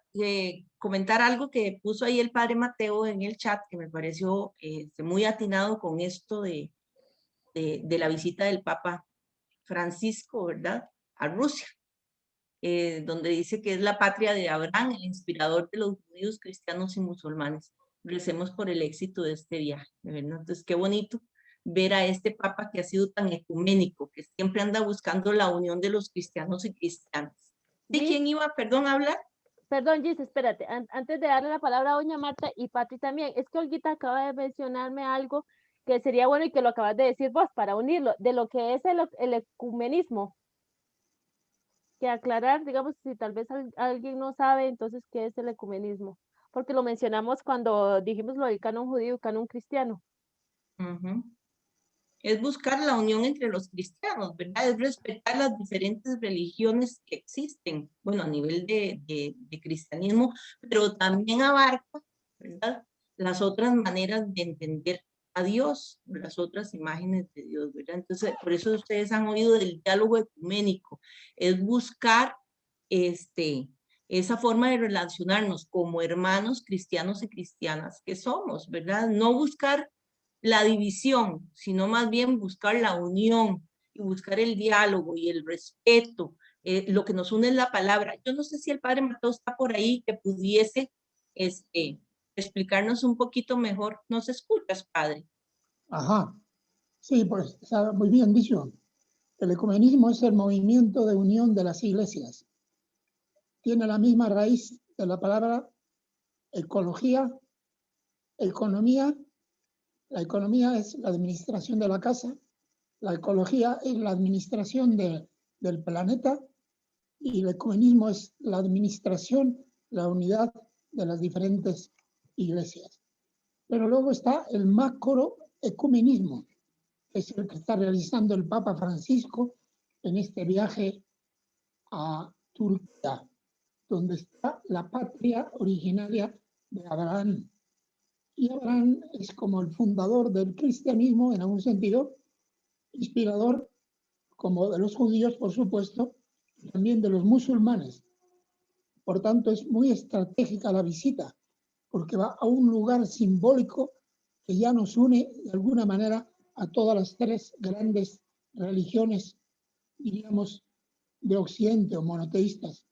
comentar algo que puso ahí el padre Mateo en el chat, que me pareció muy atinado con esto de la visita del Papa Francisco, ¿verdad? A Rusia, donde dice que es la patria de Abraham, el inspirador de los judíos, cristianos y musulmanes. Recemos por el éxito de este viaje, ¿verdad? Entonces, qué bonito ver a este Papa que ha sido tan ecuménico, que siempre anda buscando la unión de los cristianos y cristianas. ¿De Gis, quién iba, perdón, a hablar? perdón, Gis, espérate, antes de darle la palabra a doña Marta y Pati también, es que Olguita acaba de mencionarme algo que sería bueno y que lo acabas de decir vos para unirlo, de lo que es el ecumenismo. Que aclarar, digamos, si tal vez alguien no sabe, entonces, ¿qué es el ecumenismo? Porque lo mencionamos cuando dijimos lo del canon judío y canon cristiano. Ujú. Es buscar la unión entre los cristianos, ¿verdad? Es respetar las diferentes religiones que existen, bueno, a nivel de cristianismo, pero también abarca, ¿verdad? Las otras maneras de entender a Dios, las otras imágenes de Dios, ¿verdad? Entonces, por eso ustedes han oído del diálogo ecuménico, es buscar esa forma de relacionarnos como hermanos cristianos y cristianas que somos, ¿verdad? No buscar la división, sino más bien buscar la unión y buscar el diálogo y el respeto. Lo que nos une es la palabra. Yo no sé si el padre Mateo está por ahí que pudiese explicarnos un poquito mejor. ¿Nos escuchas, padre? Ajá, sí, pues está muy bien dicho. El ecumenismo es el movimiento de unión de las iglesias. Tiene la misma raíz de la palabra ecología, economía. La economía es la administración de la casa, la ecología es la administración del planeta y el ecumenismo es la administración, la unidad de las diferentes iglesias. Pero luego está el macroecumenismo, que es el que está realizando el Papa Francisco en este viaje a Turquía, donde está la patria originaria de Abraham. Y Abraham es como el fundador del cristianismo en algún sentido, inspirador como de los judíos, por supuesto, y también de los musulmanes. Por tanto, es muy estratégica la visita, porque va a un lugar simbólico que ya nos une de alguna manera a todas las tres grandes religiones, diríamos, de Occidente o monoteístas.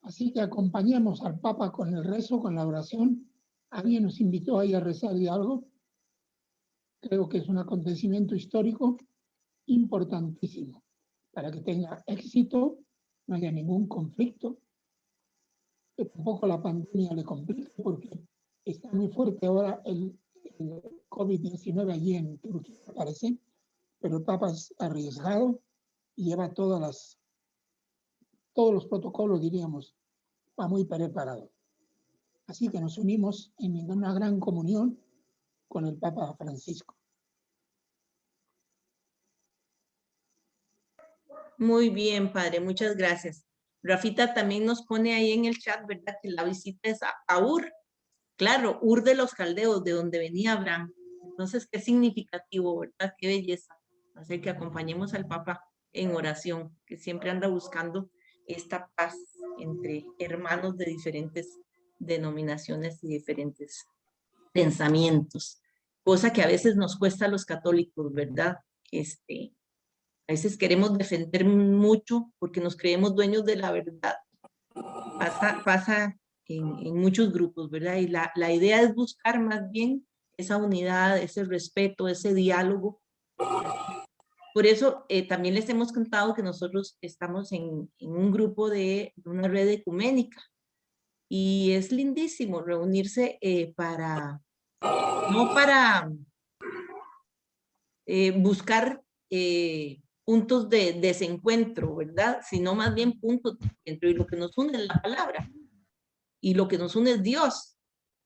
Así que acompañamos al Papa con el rezo, con la oración. Alguien nos invitó ahí a rezar de algo. Creo que es un acontecimiento histórico importantísimo para que tenga éxito, no haya ningún conflicto, que tampoco la pandemia le complique, porque está muy fuerte ahora el COVID-19 allí en Turquía, parece, pero el Papa es arriesgado y lleva todos los protocolos, diríamos, va muy preparado. Así que nos unimos en una gran comunión con el Papa Francisco. Muy bien, padre, muchas gracias. Rafita también nos pone ahí en el chat, ¿verdad? Que la visita es a Ur. Claro, Ur de los Caldeos, de donde venía Abraham. Entonces, qué significativo, ¿verdad? Qué belleza. Así que acompañemos al Papa en oración, que siempre anda buscando esta paz entre hermanos de diferentes denominaciones y diferentes pensamientos, cosa que a veces nos cuesta a los católicos, ¿verdad? A veces queremos defender mucho porque nos creemos dueños de la verdad. Pasa en muchos grupos, ¿verdad? Y la idea es buscar más bien esa unidad, ese respeto, ese diálogo. Por eso también les hemos contado que nosotros estamos en un grupo de una red ecuménica y es lindísimo reunirse no para buscar puntos de desencuentro, ¿verdad? Sino más bien puntos de encuentro, y lo que nos une es la palabra y lo que nos une es Dios,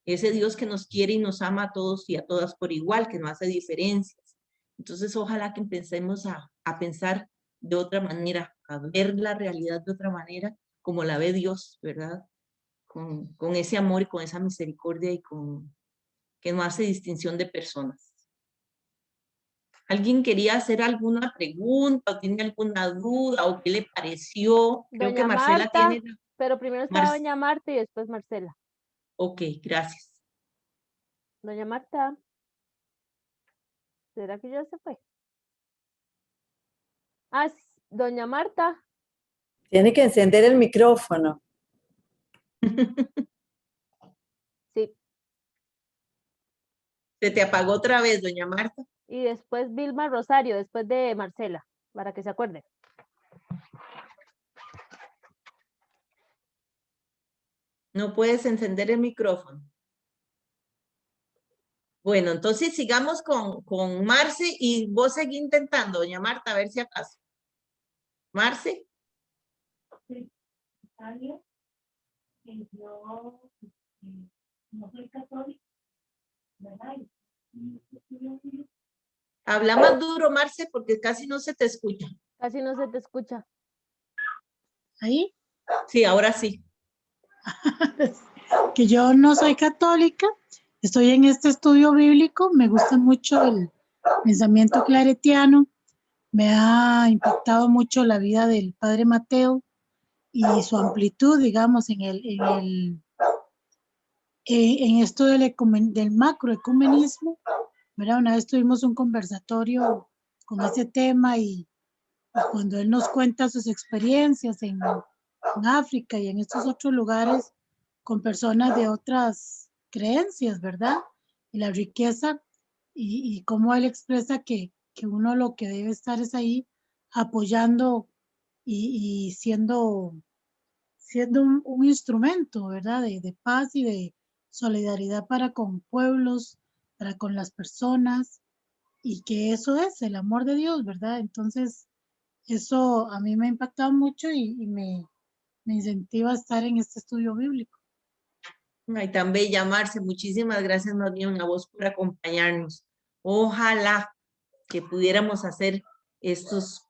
ese Dios que nos quiere y nos ama a todos y a todas por igual, que no hace diferencias. Entonces, ojalá que empecemos a pensar de otra manera, a ver la realidad de otra manera, como la ve Dios, ¿verdad? Con ese amor y con esa misericordia y que no hace distinción de personas. ¿Alguien quería hacer alguna pregunta o tiene alguna duda o qué le pareció? Creo que Doña Marcela Marta, tiene... pero primero estaba doña Marta y después Marcela. Ok, gracias. Doña Marta, ¿será que ya se fue? Ah, doña Marta. Tiene que encender el micrófono. Sí. Se te apagó otra vez, doña Marta. Y después Vilma Rosario, después de Marcela, para que se acuerde. No puedes encender el micrófono. Bueno, entonces sigamos con Marce y vos seguí intentando, doña Marta, a ver si acaso. Marce. No soy católica, ¿verdad? Habla más duro, Marce, porque casi no se te escucha. Casi no se te escucha. ¿Ahí? Sí, ahora sí. Que yo no soy católica, estoy en este estudio bíblico, me gusta mucho el pensamiento claretiano, me ha impactado mucho la vida del padre Mateo y su amplitud, digamos, en esto del macroecumenismo, ¿verdad? Una vez tuvimos un conversatorio con ese tema y cuando él nos cuenta sus experiencias en África y en estos otros lugares con personas de otras creencias, ¿verdad? Y la riqueza y cómo él expresa que uno lo que debe estar es ahí apoyando y siendo un instrumento, ¿verdad? De paz y de solidaridad para con pueblos, para con las personas, y que eso es el amor de Dios, ¿verdad? Entonces, eso a mí me ha impactado mucho y me incentiva a estar en este estudio bíblico. Ay, tan bella, Marce. Muchísimas gracias, más bien, una voz por acompañarnos. Ojalá que pudiéramos hacer estos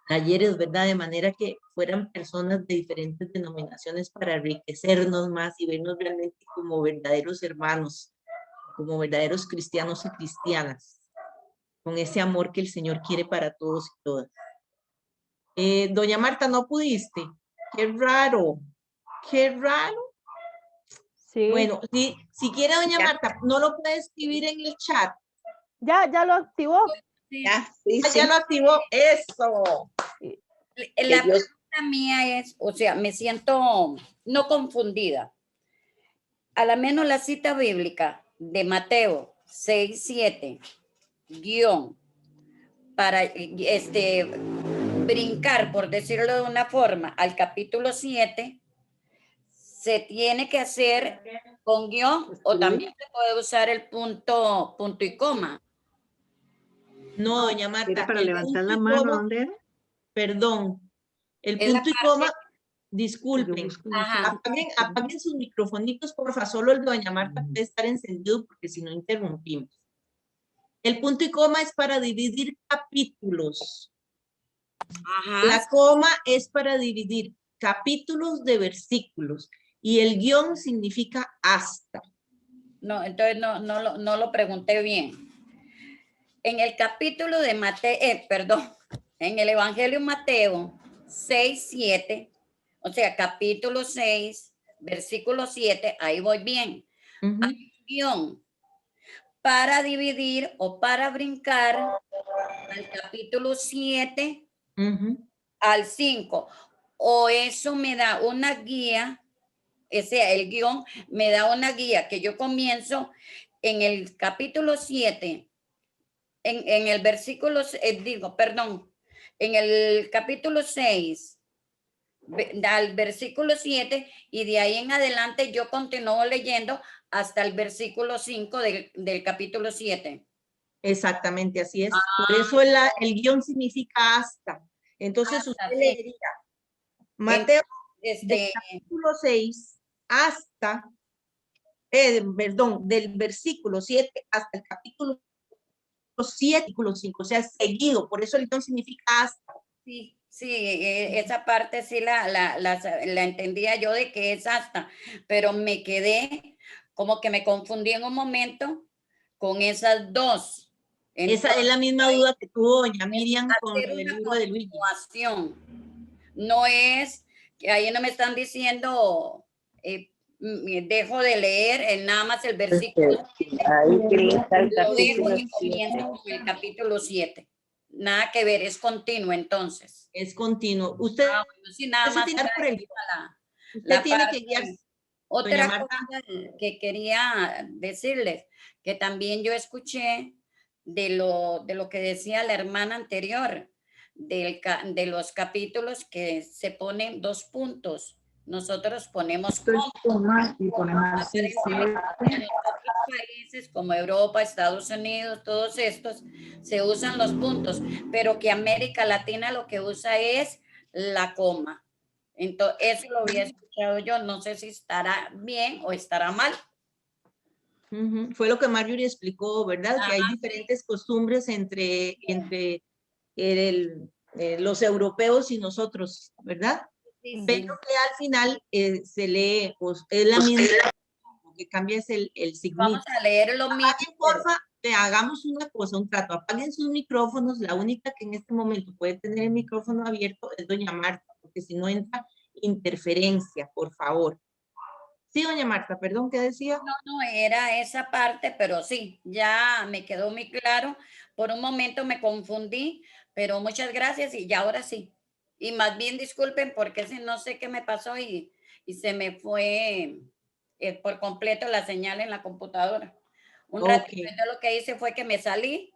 talleres, ¿verdad? De manera que fueran personas de diferentes denominaciones para enriquecernos más y vernos realmente como verdaderos hermanos, como verdaderos cristianos y cristianas, con ese amor que el Señor quiere para todos y todas. Doña Marta, ¿no pudiste? Qué raro, qué raro. Sí. Bueno, si quiere, doña Marta, no lo puede escribir en el chat. Ya lo activó. Ya, sí, ya lo activó. Eso. La pregunta mía es, o sea, me siento no confundida. A la menos la cita bíblica de Mateo 6:7, guión, para brincar, por decirlo de una forma, al capítulo 7, ¿se tiene que hacer con guión o también se puede usar el punto y coma? No, doña Marta. ¿Era para levantar la mano? ¿Dónde era? Perdón. El punto y coma, disculpen. Apaguen sus microfonitos, porfa. Solo el de doña Marta puede estar encendido porque si no interrumpimos. El punto y coma es para dividir capítulos. Ajá. La coma es para dividir capítulos de versículos y el guión significa hasta. No, entonces no lo pregunté bien. En el capítulo de Mateo, en el Evangelio Mateo 6:7, o sea, capítulo 6, versículo 7, ahí voy bien. Hay un guión para dividir o para brincar al capítulo 7 al 5. O eso me da una guía, o sea, el guión me da una guía que yo comienzo en el capítulo 7, en el versículo, en el capítulo 6, al versículo 7, y de ahí en adelante yo continúo leyendo hasta el versículo 5 del capítulo 7. Exactamente, así es. Por eso el guión significa hasta. Entonces Hasta, usted sí. leería Mateo del capítulo 6 hasta, del versículo 7 hasta el capítulo 7, 5, o sea, seguido. Por eso el guión significa hasta. Sí, esa parte sí la entendía yo de que es hasta, pero me quedé como que me confundí en un momento con esas dos. Entonces, esa es la misma duda que tuvo doña Miriam con el libro de Luigi. No es que ahí no me están diciendo dejo de leer nada más el versículo 7. Lo dejo y comienzo con el capítulo 7. Nada que ver, es continuo entonces. Es continuo. Usted, bueno, sí, nada más por el, la tiene parte, que guiarse. Otra Marta. cosa que quería decirles, que también yo escuché de lo que decía la hermana anterior, de los capítulos que se ponen 2 puntos. Nosotros ponemos coma y ponemos aparentemente en otros países como Europa, Estados Unidos, todos estos se usan los puntos, pero que América Latina lo que usa es la coma. Entonces, eso lo había escuchado yo, no sé si estará bien o estará mal. Fue lo que Marjorie explicó, ¿verdad? Que hay diferentes costumbres entre los europeos y nosotros, ¿verdad? Sí, pero que al final se lee, pues, es la misma, lo que cambia es el significado. Vamos a leer lo mismo. Porfa, hagamos una cosa, un trato, apaguen sus micrófonos, la única que en este momento puede tener el micrófono abierto es doña Marta, porque si no entra interferencia, por favor. Sí, doña Marta, perdón, ¿qué decía? No, era esa parte, pero sí, ya me quedó muy claro. Por un momento me confundí, pero muchas gracias y ya ahora sí. Y más bien disculpen porque si no sé qué me pasó y se me fue por completo la señal en la computadora. Un ratito yo lo que hice fue que me salí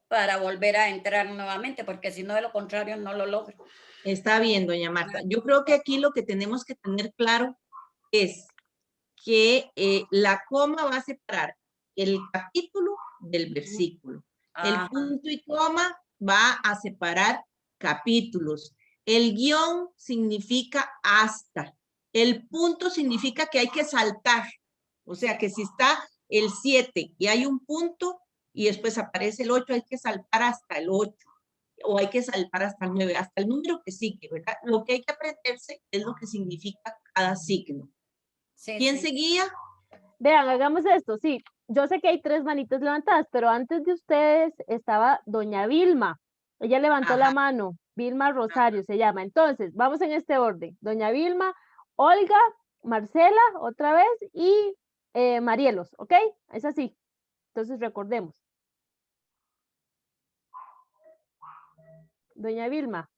para volver a entrar nuevamente, porque si no, de lo contrario, no lo logro. Está bien, doña Marta. Yo creo que aquí lo que tenemos que tener claro es que la coma va a separar el capítulo del versículo. El punto y coma va a separar capítulos. El guión significa hasta. El punto significa que hay que saltar. O sea, que si está el 7 y hay un punto y después aparece el 8, hay que saltar hasta el 8 o hay que saltar hasta el 9, hasta el número que sigue, ¿verdad? Lo que hay que aprenderse es lo que significa cada signo. Sí, ¿Quién sí. seguía? Vean, hagamos esto, sí. Yo sé que hay 3 manitas levantadas, pero antes de ustedes estaba doña Vilma. Ella levantó la mano. Vilma Rosario se llama. Entonces, vamos en este orden. Doña Vilma, Olga, Marcela, otra vez, y Marielos, ¿ok? Es así. Entonces, recordemos. Doña Vilma.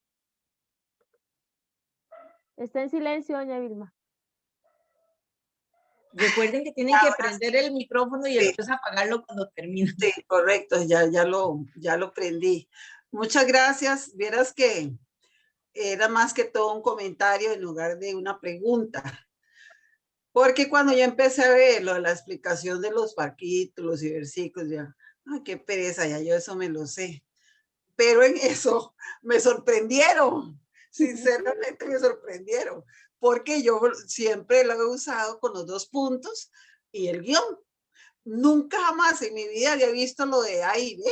Está en silencio, doña Vilma. Recuerden que tienen que prender el micrófono y después apagarlo cuando termine. Sí, correcto, ya lo prendí. Muchas gracias. Vieras que era más que todo un comentario en lugar de una pregunta. Porque cuando yo empecé a ver la explicación de los capítulos y versículos, ya, ay, qué pereza, ya yo eso me lo sé. Pero en eso me sorprendieron, sinceramente me sorprendieron, porque yo siempre lo he usado con los 2 puntos y el guión. Nunca jamás en mi vida había visto lo de A y B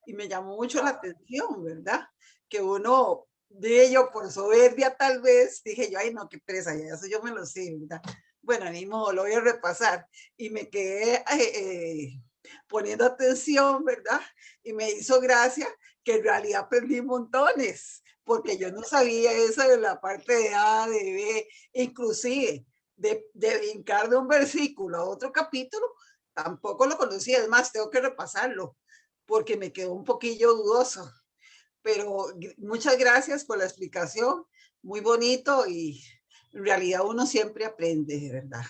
y me llamó mucho la atención, ¿verdad? Que uno, de ello por soberbia tal vez, dije yo, ay no, qué pereza, ya eso yo me lo sé, ¿verdad? Bueno, ni modo, lo voy a repasar y me quedé poniendo atención, ¿verdad? Y me hizo gracia que en realidad aprendí montones, porque yo no sabía eso de la parte de A, de B, inclusive de brincar de un versículo a otro capítulo, tampoco lo conocía, es más, tengo que repasarlo, porque me quedó un poquillo dudoso. Pero muchas gracias por la explicación, muy bonito y en realidad uno siempre aprende, de verdad.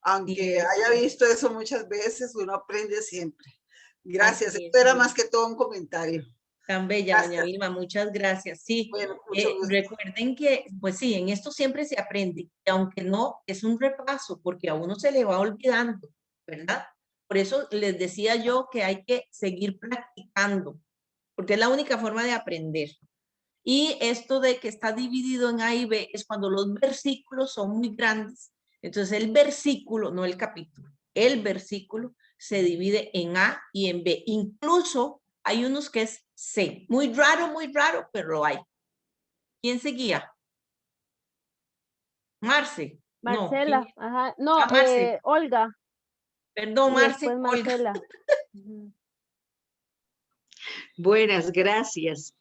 Aunque haya visto eso muchas veces, uno aprende siempre. Gracias, esto era más que todo un comentario. Tan bella, doña Vilma, muchas gracias. Sí, bueno, recuerden que, pues sí, en esto siempre se aprende, y aunque no, es un repaso, porque a uno se le va olvidando, ¿verdad? Por eso les decía yo que hay que seguir practicando, porque es la única forma de aprender. Y esto de que está dividido en A y B es cuando los versículos son muy grandes. Entonces el versículo, no el capítulo, el versículo se divide en A y en B. Incluso hay unos que es C. Muy raro, pero lo hay. ¿Quién seguía? Marce. Marcela, no, ajá. No, Marce. Olga. Perdón, Y Marce. después Marcela. Buenas, gracias.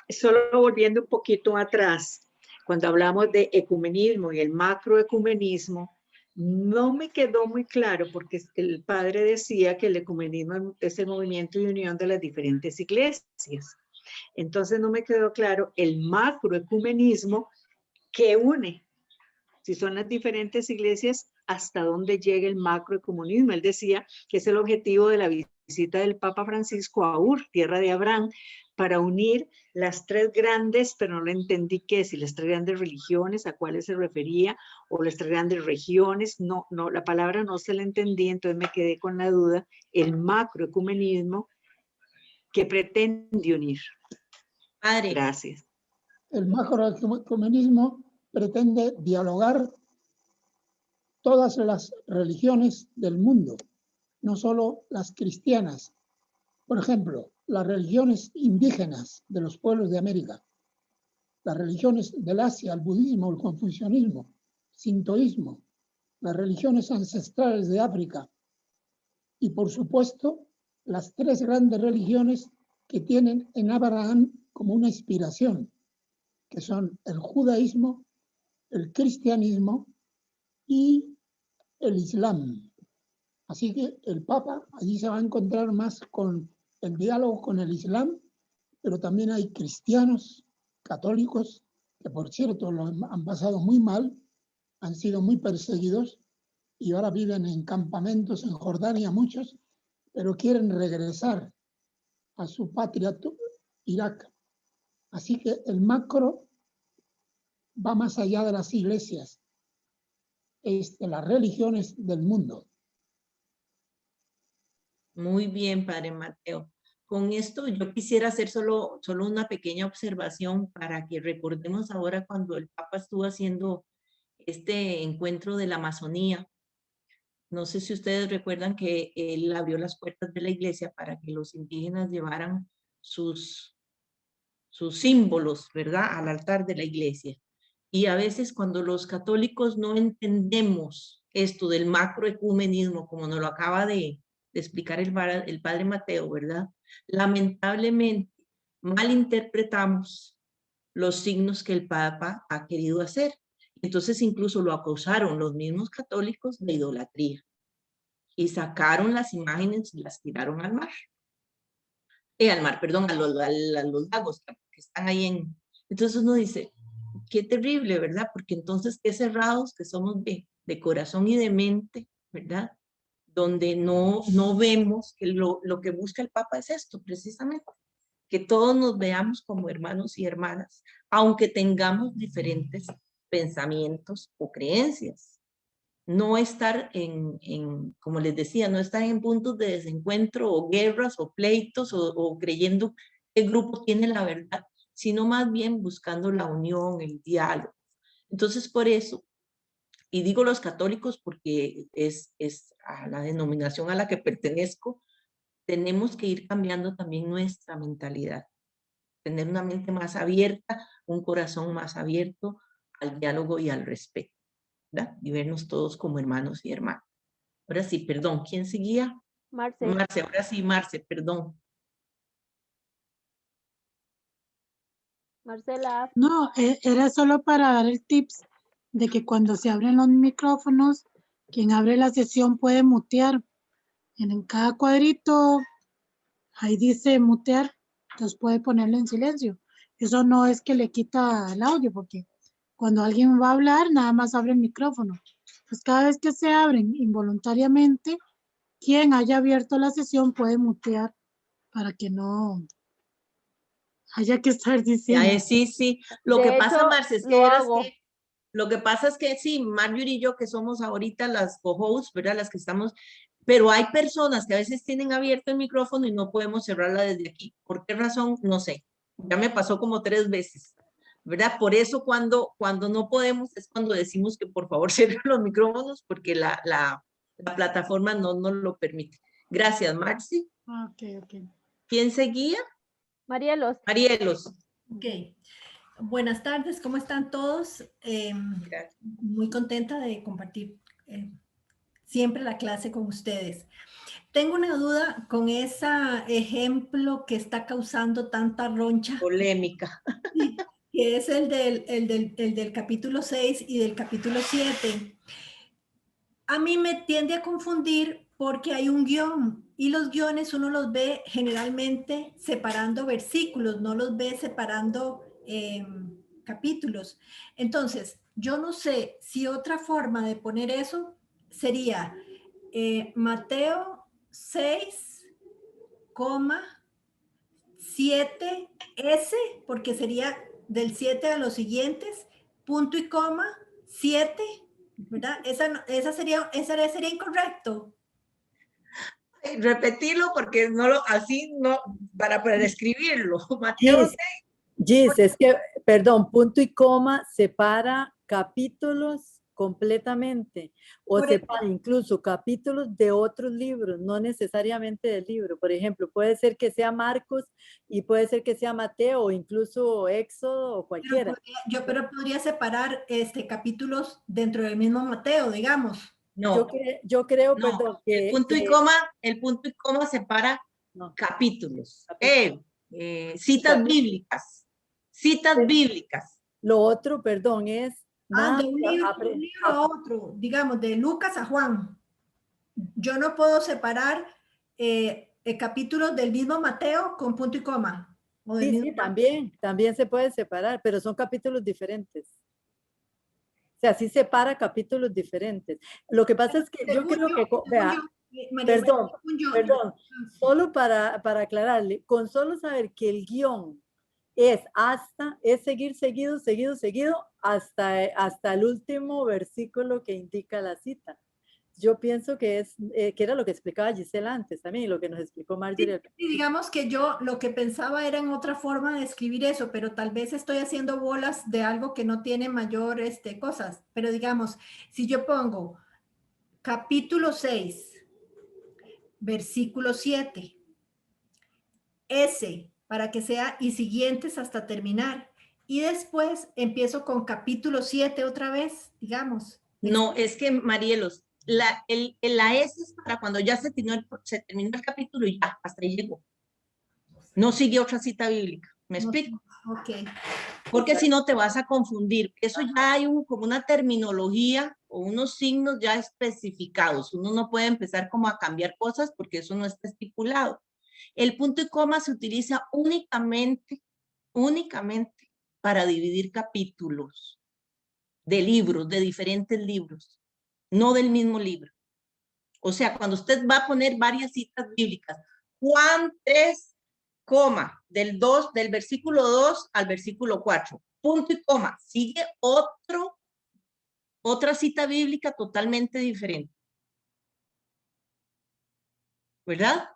Solo volviendo un poquito atrás, cuando hablamos de ecumenismo y el macroecumenismo, no me quedó muy claro porque el padre decía que el ecumenismo es el movimiento de unión de las diferentes iglesias. Entonces no me quedó claro el macroecumenismo que une si son las diferentes iglesias, hasta dónde llega el macroecumenismo. Él decía que es el objetivo de la visita del Papa Francisco a Ur, tierra de Abraham, para unir las tres grandes, pero no lo entendí qué, si las tres grandes religiones, a cuáles se refería, o las tres grandes regiones, no, la palabra no se la entendí, entonces me quedé con la duda, el macroecumenismo que pretende unir. Padre. Gracias. El macroecumenismo pretende dialogar todas las religiones del mundo, no solo las cristianas. Por ejemplo, las religiones indígenas de los pueblos de América, las religiones del Asia, el budismo, el confucianismo, sintoísmo, las religiones ancestrales de África y, por supuesto, las tres grandes religiones que tienen en Abraham como una inspiración, que son el judaísmo, el cristianismo y el islam. Así que el Papa allí se va a encontrar más con el diálogo con el islam, pero también hay cristianos, católicos, que por cierto lo han pasado muy mal, han sido muy perseguidos y ahora viven en campamentos en Jordania muchos, pero quieren regresar a su patria, Irak. Así que el macro va más allá de las iglesias, es de las religiones del mundo. Muy bien, Padre Mateo. Con esto yo quisiera hacer solo una pequeña observación para que recordemos ahora cuando el Papa estuvo haciendo este encuentro de la Amazonía. No sé si ustedes recuerdan que él abrió las puertas de la iglesia para que los indígenas llevaran sus símbolos, ¿verdad?, al altar de la iglesia. Y a veces cuando los católicos no entendemos esto del macroecumenismo, como nos lo acaba de explicar el Padre Mateo, ¿verdad?, lamentablemente malinterpretamos los signos que el Papa ha querido hacer. Entonces incluso lo acusaron los mismos católicos de idolatría y sacaron las imágenes y las tiraron al mar. Perdón, a los lagos que están ahí Entonces uno dice, qué terrible, ¿verdad? Porque entonces qué cerrados que somos de corazón y de mente, ¿verdad? Donde no vemos que lo que busca el Papa es esto, precisamente, que todos nos veamos como hermanos y hermanas, aunque tengamos diferentes pensamientos o creencias. No estar como les decía, no estar en puntos de desencuentro o guerras o pleitos o creyendo que el grupo tiene la verdad, sino más bien buscando la unión, el diálogo. Entonces, por eso, y digo los católicos porque es a la denominación a la que pertenezco, tenemos que ir cambiando también nuestra mentalidad, tener una mente más abierta, un corazón más abierto al diálogo y al respeto, ¿verdad? Y vernos todos como hermanos y hermanas. Ahora sí, perdón, ¿quién seguía? Marce. Marce, ahora sí, Marce, perdón. Marcela. No, era solo para dar el tips de que cuando se abren los micrófonos, quien abre la sesión puede mutear. En cada cuadrito, ahí dice mutear, entonces puede ponerlo en silencio. Eso no es que le quita el audio, porque cuando alguien va a hablar, nada más abre el micrófono. Pues cada vez que se abren involuntariamente, quien haya abierto la sesión puede mutear para que no haya que estar diciendo. Sí. Lo que pasa, Marce, es lo que pasa es que sí, Marjorie y yo que somos ahorita las co-hosts, ¿verdad? Las que estamos, pero hay personas que a veces tienen abierto el micrófono y no podemos cerrarla desde aquí. ¿Por qué razón? No sé. Ya me pasó como 3 veces, ¿verdad? Por eso cuando no podemos es cuando decimos que por favor cierren los micrófonos porque la plataforma no nos lo permite. Gracias, Marci. Ok. ¿Quién seguía? Marielos. Ok. Buenas tardes, ¿cómo están todos? Muy contenta de compartir siempre la clase con ustedes. Tengo una duda con ese ejemplo que está causando tanta roncha. Polémica. Que es el del capítulo 6 y del capítulo 7. A mí me tiende a confundir porque hay un guión y los guiones uno los ve generalmente separando versículos, no los ve separando capítulos. Entonces, yo no sé si otra forma de poner eso sería Mateo 6,7S, porque sería del 7 a los siguientes, punto y coma, 7, ¿verdad? Esa sería incorrecto. Repetirlo porque no lo, así no, para poder escribirlo. Mateo 6. Gis, es que, perdón, punto y coma separa capítulos completamente, o separa incluso capítulos de otros libros, no necesariamente del libro. Por ejemplo, puede ser que sea Marcos y puede ser que sea Mateo, o incluso Éxodo, o cualquiera. Pero podría separar capítulos dentro del mismo Mateo, digamos. No. Yo creo, no, perdón, que... el punto y coma separa capítulos. Citas bíblicas. Citas bíblicas. Lo otro, perdón, es... de un libro a otro, digamos, de Lucas a Juan. Yo no puedo separar capítulos del mismo Mateo con punto y coma. Sí, también se puede separar, pero son capítulos diferentes. O sea, sí separa capítulos diferentes. Lo que pasa es que yo creo que... Perdón, solo para aclararle, con solo saber que el guión es seguir seguido, hasta el último versículo que indica la cita. Yo pienso que era lo que explicaba Gisela antes también, y lo que nos explicó Marjorie. Sí, digamos que yo lo que pensaba era en otra forma de escribir eso, pero tal vez estoy haciendo bolas de algo que no tiene mayor cosas. Pero digamos, si yo pongo capítulo 6, versículo 7, para que sea y siguientes hasta terminar. Y después empiezo con capítulo 7 otra vez, digamos. No, es que, Marielos, la S es para cuando ya se terminó el capítulo y ya, hasta ahí llegó. No sigue otra cita bíblica. ¿Me explico? Ok. Porque si no te vas a confundir. Eso ya hay como una terminología o unos signos ya especificados. Uno no puede empezar como a cambiar cosas porque eso no está estipulado. El punto y coma se utiliza únicamente para dividir capítulos de libros, de diferentes libros, no del mismo libro. O sea, cuando usted va a poner varias citas bíblicas, Juan 3, del versículo 2 al versículo 4, punto y coma, sigue otra cita bíblica totalmente diferente. ¿Verdad?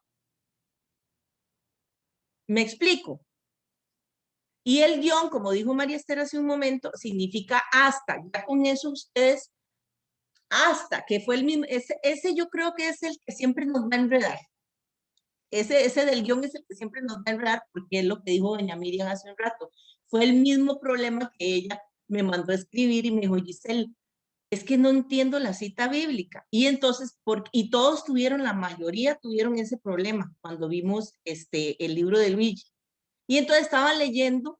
¿Me explico? Y el guión, como dijo María Esther hace un momento, significa hasta. Ya con eso ustedes, hasta, que fue el mismo, ese yo creo que es el que siempre nos va a enredar. Ese del guión es el que siempre nos va a enredar, porque es lo que dijo doña Miriam hace un rato. Fue el mismo problema que ella me mandó a escribir y me dijo, Giselle, es que no entiendo la cita bíblica. Y entonces, y todos la mayoría tuvieron ese problema cuando vimos el libro de Luigi. Y entonces estaban leyendo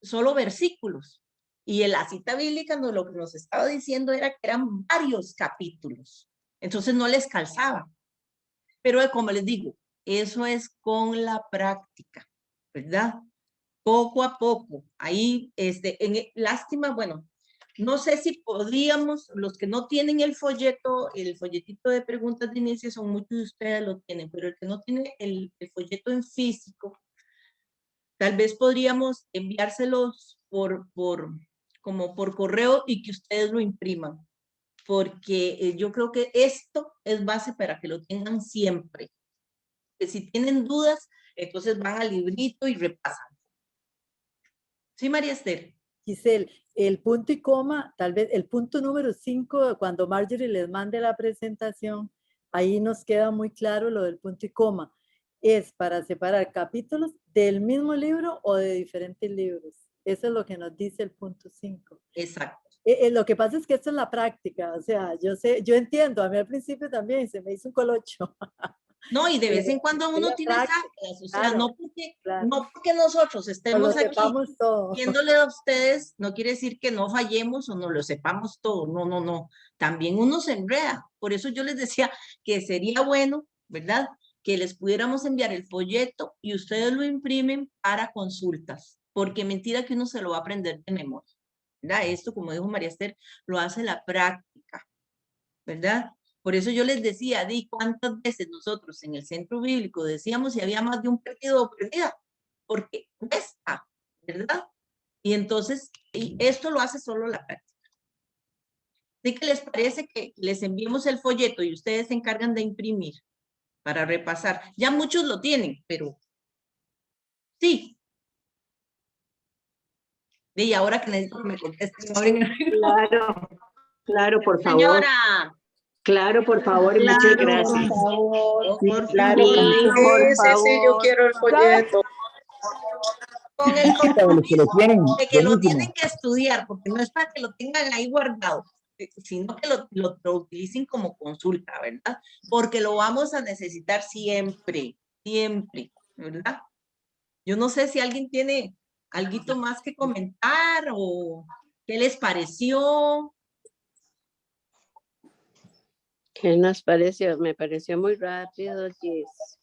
solo versículos. Y en la cita bíblica lo que nos estaba diciendo era que eran varios capítulos. Entonces no les calzaba. Pero como les digo, eso es con la práctica, ¿verdad? Poco a poco. Ahí, lástima, bueno, no sé si podríamos, los que no tienen el folletito de preguntas de iniciación, muchos de ustedes lo tienen, pero el que no tiene el folleto en físico, tal vez podríamos enviárselos como por correo y que ustedes lo impriman, porque yo creo que esto es base para que lo tengan siempre. Que si tienen dudas, entonces van al librito y repasan. Sí, María Esther. Giselle, el punto y coma, tal vez el punto número 5, cuando Marjorie les mande la presentación, ahí nos queda muy claro lo del punto y coma. Es para separar capítulos del mismo libro o de diferentes libros. Eso es lo que nos dice el punto 5. Exacto. Lo que pasa es que esto es la práctica, o sea, yo entiendo, a mí al principio también se me hizo un colocho. No, y de vez en cuando uno tiene sábados, o sea, no porque nosotros estemos aquí viéndole a ustedes, no quiere decir que no fallemos o no lo sepamos todo, no, también uno se enreda, por eso yo les decía que sería bueno, ¿verdad?, que les pudiéramos enviar el folleto y ustedes lo imprimen para consultas, porque mentira que uno se lo va a aprender de memoria, ¿verdad? Esto, como dijo María Esther, lo hace la práctica, ¿verdad? Por eso yo les decía, di cuántas veces nosotros en el centro bíblico decíamos si había más de un perdido o perdida, porque cuesta, ¿verdad? Y entonces, y esto lo hace solo la práctica. ¿Sí que les parece que les enviemos el folleto y ustedes se encargan de imprimir para repasar? Ya muchos lo tienen, pero sí. Y ahora que necesito que me contesten. Claro, claro, por favor. Señora. Claro, por favor, y muchas gracias. Sí, claro, por sí, yo quiero el folleto. Con el compromiso de que lo tienen que estudiar, porque no es para que lo tengan ahí guardado, sino que lo utilicen como consulta, ¿verdad? Porque lo vamos a necesitar siempre, siempre, ¿verdad? Yo no sé si alguien tiene algo más que comentar o qué les pareció. ¿Qué nos pareció? Me pareció muy rápido, Jess.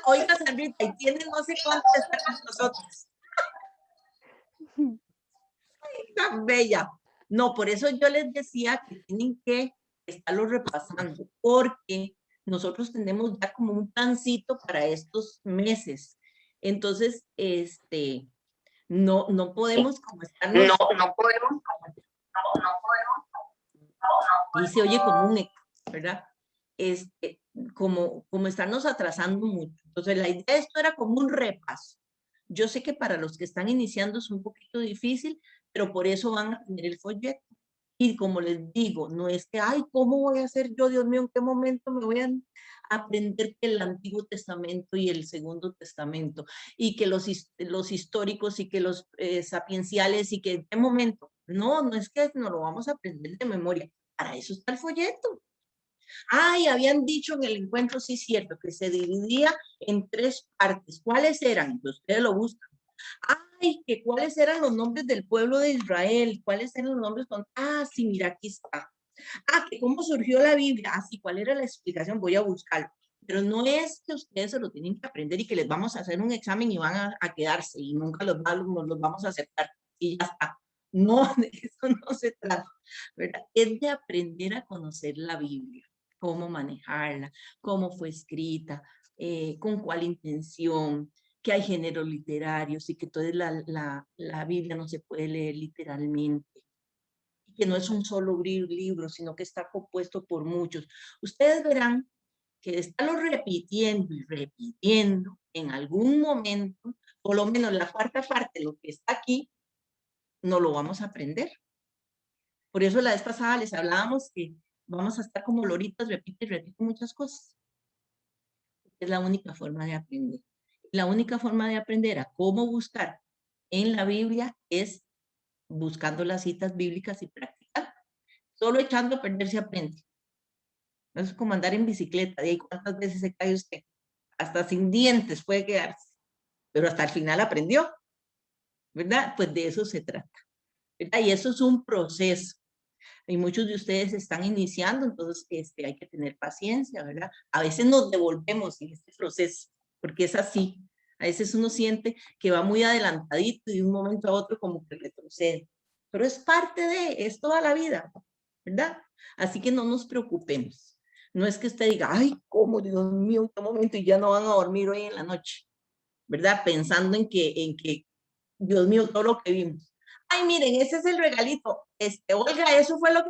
Oiga, Sandrita, y tiene no sé cuánto está con nosotros. Ay, tan bella. No, por eso yo les decía que tienen que estarlo repasando, porque nosotros tenemos ya como un plancito para estos meses. Entonces, no podemos como estarnos... No podemos. Y se oye como un eco, ¿verdad? Como estarnos atrasando mucho. Entonces, la idea de esto era como un repaso. Yo sé que para los que están iniciando es un poquito difícil, pero por eso van a tener el folleto. Y como les digo, no es que, ay, ¿cómo voy a hacer yo? Dios mío, ¿en qué momento me voy a aprender que el Antiguo Testamento y el Segundo Testamento, y que los históricos y que los sapienciales, y que en qué momento? No es que no lo vamos a aprender de memoria. Para eso está el folleto. Ay, habían dicho en el encuentro, sí es cierto, que se dividía en 3 partes. ¿Cuáles eran? Pues ustedes lo buscan. Ay, que cuáles eran los nombres del pueblo de Israel, cuáles eran los nombres sí, mira, aquí está. Que cómo surgió la Biblia, sí, cuál era la explicación, voy a buscarlo. Pero no es que ustedes se lo tienen que aprender y que les vamos a hacer un examen y van a quedarse y nunca los vamos a aceptar y ya está. No, de eso no se trata, ¿verdad? Es de aprender a conocer la Biblia, cómo manejarla, cómo fue escrita, con cuál intención, que hay géneros literarios y que toda la Biblia no se puede leer literalmente, y que no es un solo libro, sino que está compuesto por muchos. Ustedes verán que de estarlo repitiendo y repitiendo, en algún momento, por lo menos la 4ª parte, lo que está aquí, no lo vamos a aprender. Por eso la vez pasada les hablábamos que vamos a estar como loritas, repite y repite muchas cosas. Es la única forma de aprender. La única forma de aprender a cómo buscar en la Biblia es buscando las citas bíblicas y practicando. Solo echando a perder se aprende. Es como andar en bicicleta. ¿De ahí cuántas veces se cae usted? Hasta sin dientes puede quedarse. Pero hasta el final aprendió. ¿Verdad? Pues de eso se trata. ¿Verdad? Y eso es un proceso. Y muchos de ustedes están iniciando, entonces hay que tener paciencia, ¿verdad? A veces nos devolvemos en este proceso, porque es así. A veces uno siente que va muy adelantadito y de un momento a otro como que retrocede. Pero es parte es toda la vida, ¿verdad? Así que no nos preocupemos. No es que usted diga, ay, cómo, Dios mío, en qué momento y ya no van a dormir hoy en la noche, ¿verdad? Pensando en que Dios mío, todo lo que vimos. Ay, miren, ese es el regalito. Olga, eso fue lo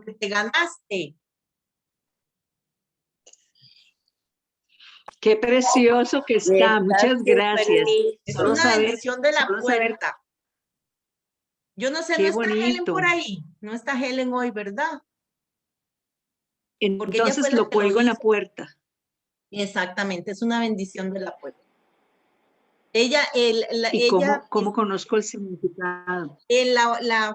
que te ganaste. Qué precioso que está. Muchas gracias. Es una bendición de la puerta. Yo no sé, Qué no está bonito. Helen por ahí. No está Helen hoy, ¿verdad? Entonces lo cuelgo en la puerta. Exactamente, es una bendición de la puerta. Ella, ¿Cómo conozco el significado?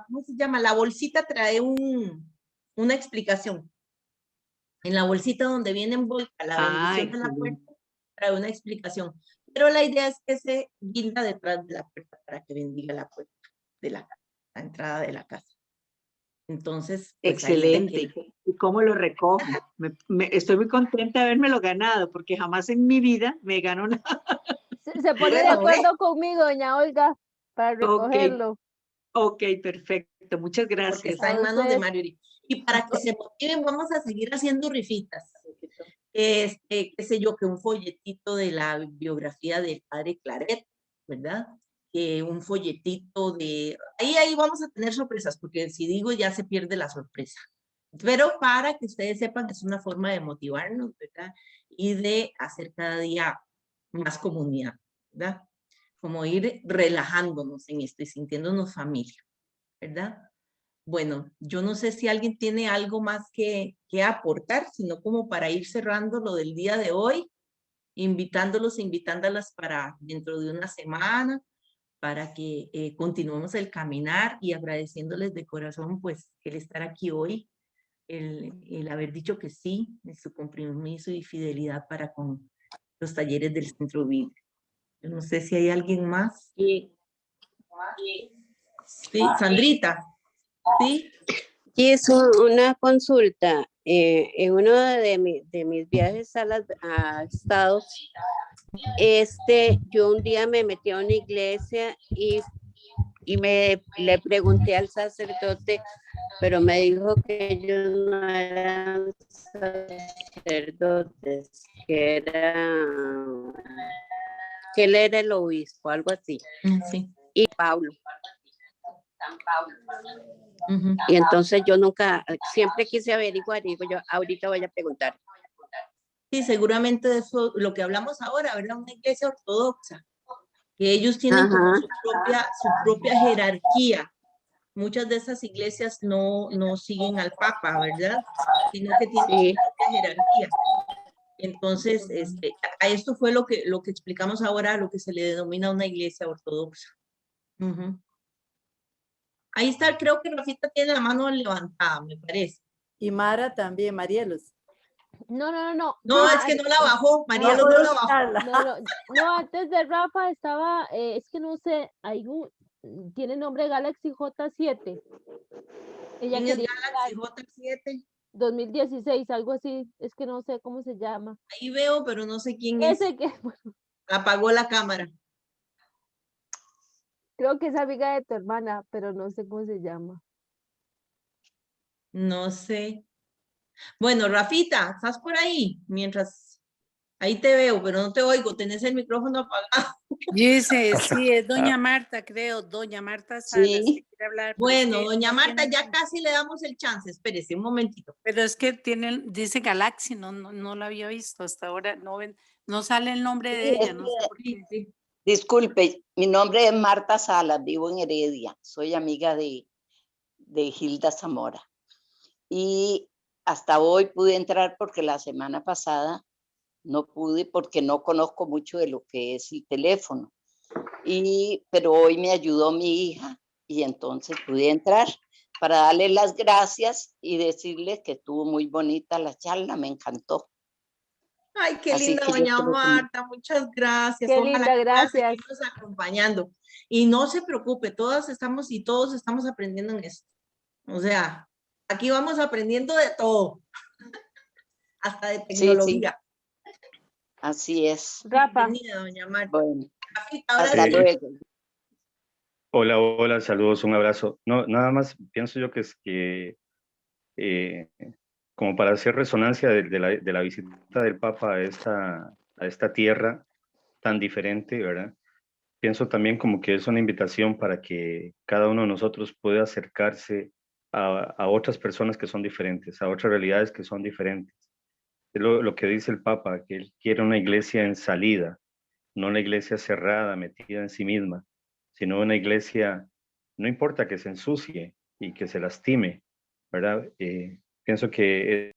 ¿Cómo se llama? La bolsita trae una explicación. En la bolsita donde viene envuelta la bendición de la puerta, trae una explicación. Pero la idea es que se guinda detrás de la puerta para que bendiga la puerta de la entrada de la casa. Entonces, pues excelente. ¿Y cómo lo recojo? Estoy muy contenta de habérmelo ganado, porque jamás en mi vida me gano nada. Se pone de acuerdo conmigo, doña Olga, para recogerlo. Ok, perfecto. Muchas Porque gracias. está en manos de Mario Uribe. Y para que se motiven, vamos a seguir haciendo rifitas. Qué sé yo, que un folletito de la biografía del padre Claret, ¿verdad? Que un folletito de... Ahí vamos a tener sorpresas, porque si digo ya se pierde la sorpresa. Pero para que ustedes sepan, es una forma de motivarnos, ¿verdad? Y de hacer cada día más comunidad, ¿verdad? Como ir relajándonos en esto y sintiéndonos familia, ¿verdad? Bueno, yo no sé si alguien tiene algo más que aportar, sino como para ir cerrando lo del día de hoy, invitándolos e invitándolas para dentro de una semana, para que continuemos el caminar y agradeciéndoles de corazón pues el estar aquí hoy, el haber dicho que sí, de su compromiso y fidelidad para con los talleres del Centro Bíblico. Yo no sé si hay alguien más. Sí, Sandrita. Sí. Y es una consulta. En uno de mis viajes a Estados, yo un día me metí a una iglesia y le pregunté al sacerdote, pero me dijo que ellos no eran sacerdotes, que él era el obispo, algo así. Sí. Y Pablo. Y entonces yo siempre quise averiguar, y digo yo, ahorita voy a preguntar. Sí, seguramente de eso, lo que hablamos ahora, ¿verdad? Una iglesia ortodoxa, que ellos tienen como su propia jerarquía. Muchas de esas iglesias no siguen al Papa, ¿verdad? Sino que tienen su propia jerarquía. Entonces, a esto fue lo que explicamos ahora, lo que se le denomina una iglesia ortodoxa. Ahí está, creo que Rafita tiene la mano levantada, me parece. Y Mara también, Marielos. No. No, es que no la bajó, Marielos no la bajó. No, antes de Rafa estaba, es que no sé, tiene nombre Galaxy J7. Ella ¿Quién quería es Galaxy J7? 2016, algo así, es que no sé cómo se llama. Ahí veo, pero no sé quién Ese es. que, Apagó la cámara. Creo que es amiga de tu hermana, pero no sé cómo se llama. No sé. Bueno, Rafita, ¿estás por ahí? Mientras, ahí te veo, pero no te oigo, tenés el micrófono apagado. Dice, sí, es doña Marta, creo, doña Marta Salas, que quiere hablar. Bueno, doña Marta, ya casi le damos el chance, espérese un momentito. Pero es que dice Galaxy, no la había visto hasta ahora, no sale el nombre de ella, no sé por qué. Disculpe, mi nombre es Marta Salas, vivo en Heredia, soy amiga de Hilda Zamora. Y hasta hoy pude entrar porque la semana pasada no pude porque no conozco mucho de lo que es el teléfono. Pero hoy me ayudó mi hija y entonces pude entrar para darle las gracias y decirles que estuvo muy bonita la charla, me encantó. Ay, qué linda doña Marta, muchas gracias. Qué linda, gracias. Acompañando. Y no se preocupe, todos estamos aprendiendo en esto. O sea, aquí vamos aprendiendo de todo, hasta de tecnología. Sí. Así es. Rafa. Bienvenida, doña Marta. Bueno, hasta luego. Hola, saludos, un abrazo. No, nada más pienso yo que es que como para hacer resonancia de la visita del Papa a esta tierra tan diferente, ¿verdad? Pienso también como que es una invitación para que cada uno de nosotros pueda acercarse a otras personas que son diferentes, a otras realidades que son diferentes. Es lo que dice el Papa, que él quiere una iglesia en salida, no una iglesia cerrada, metida en sí misma, sino una iglesia, no importa que se ensucie y que se lastime, ¿verdad? Pienso que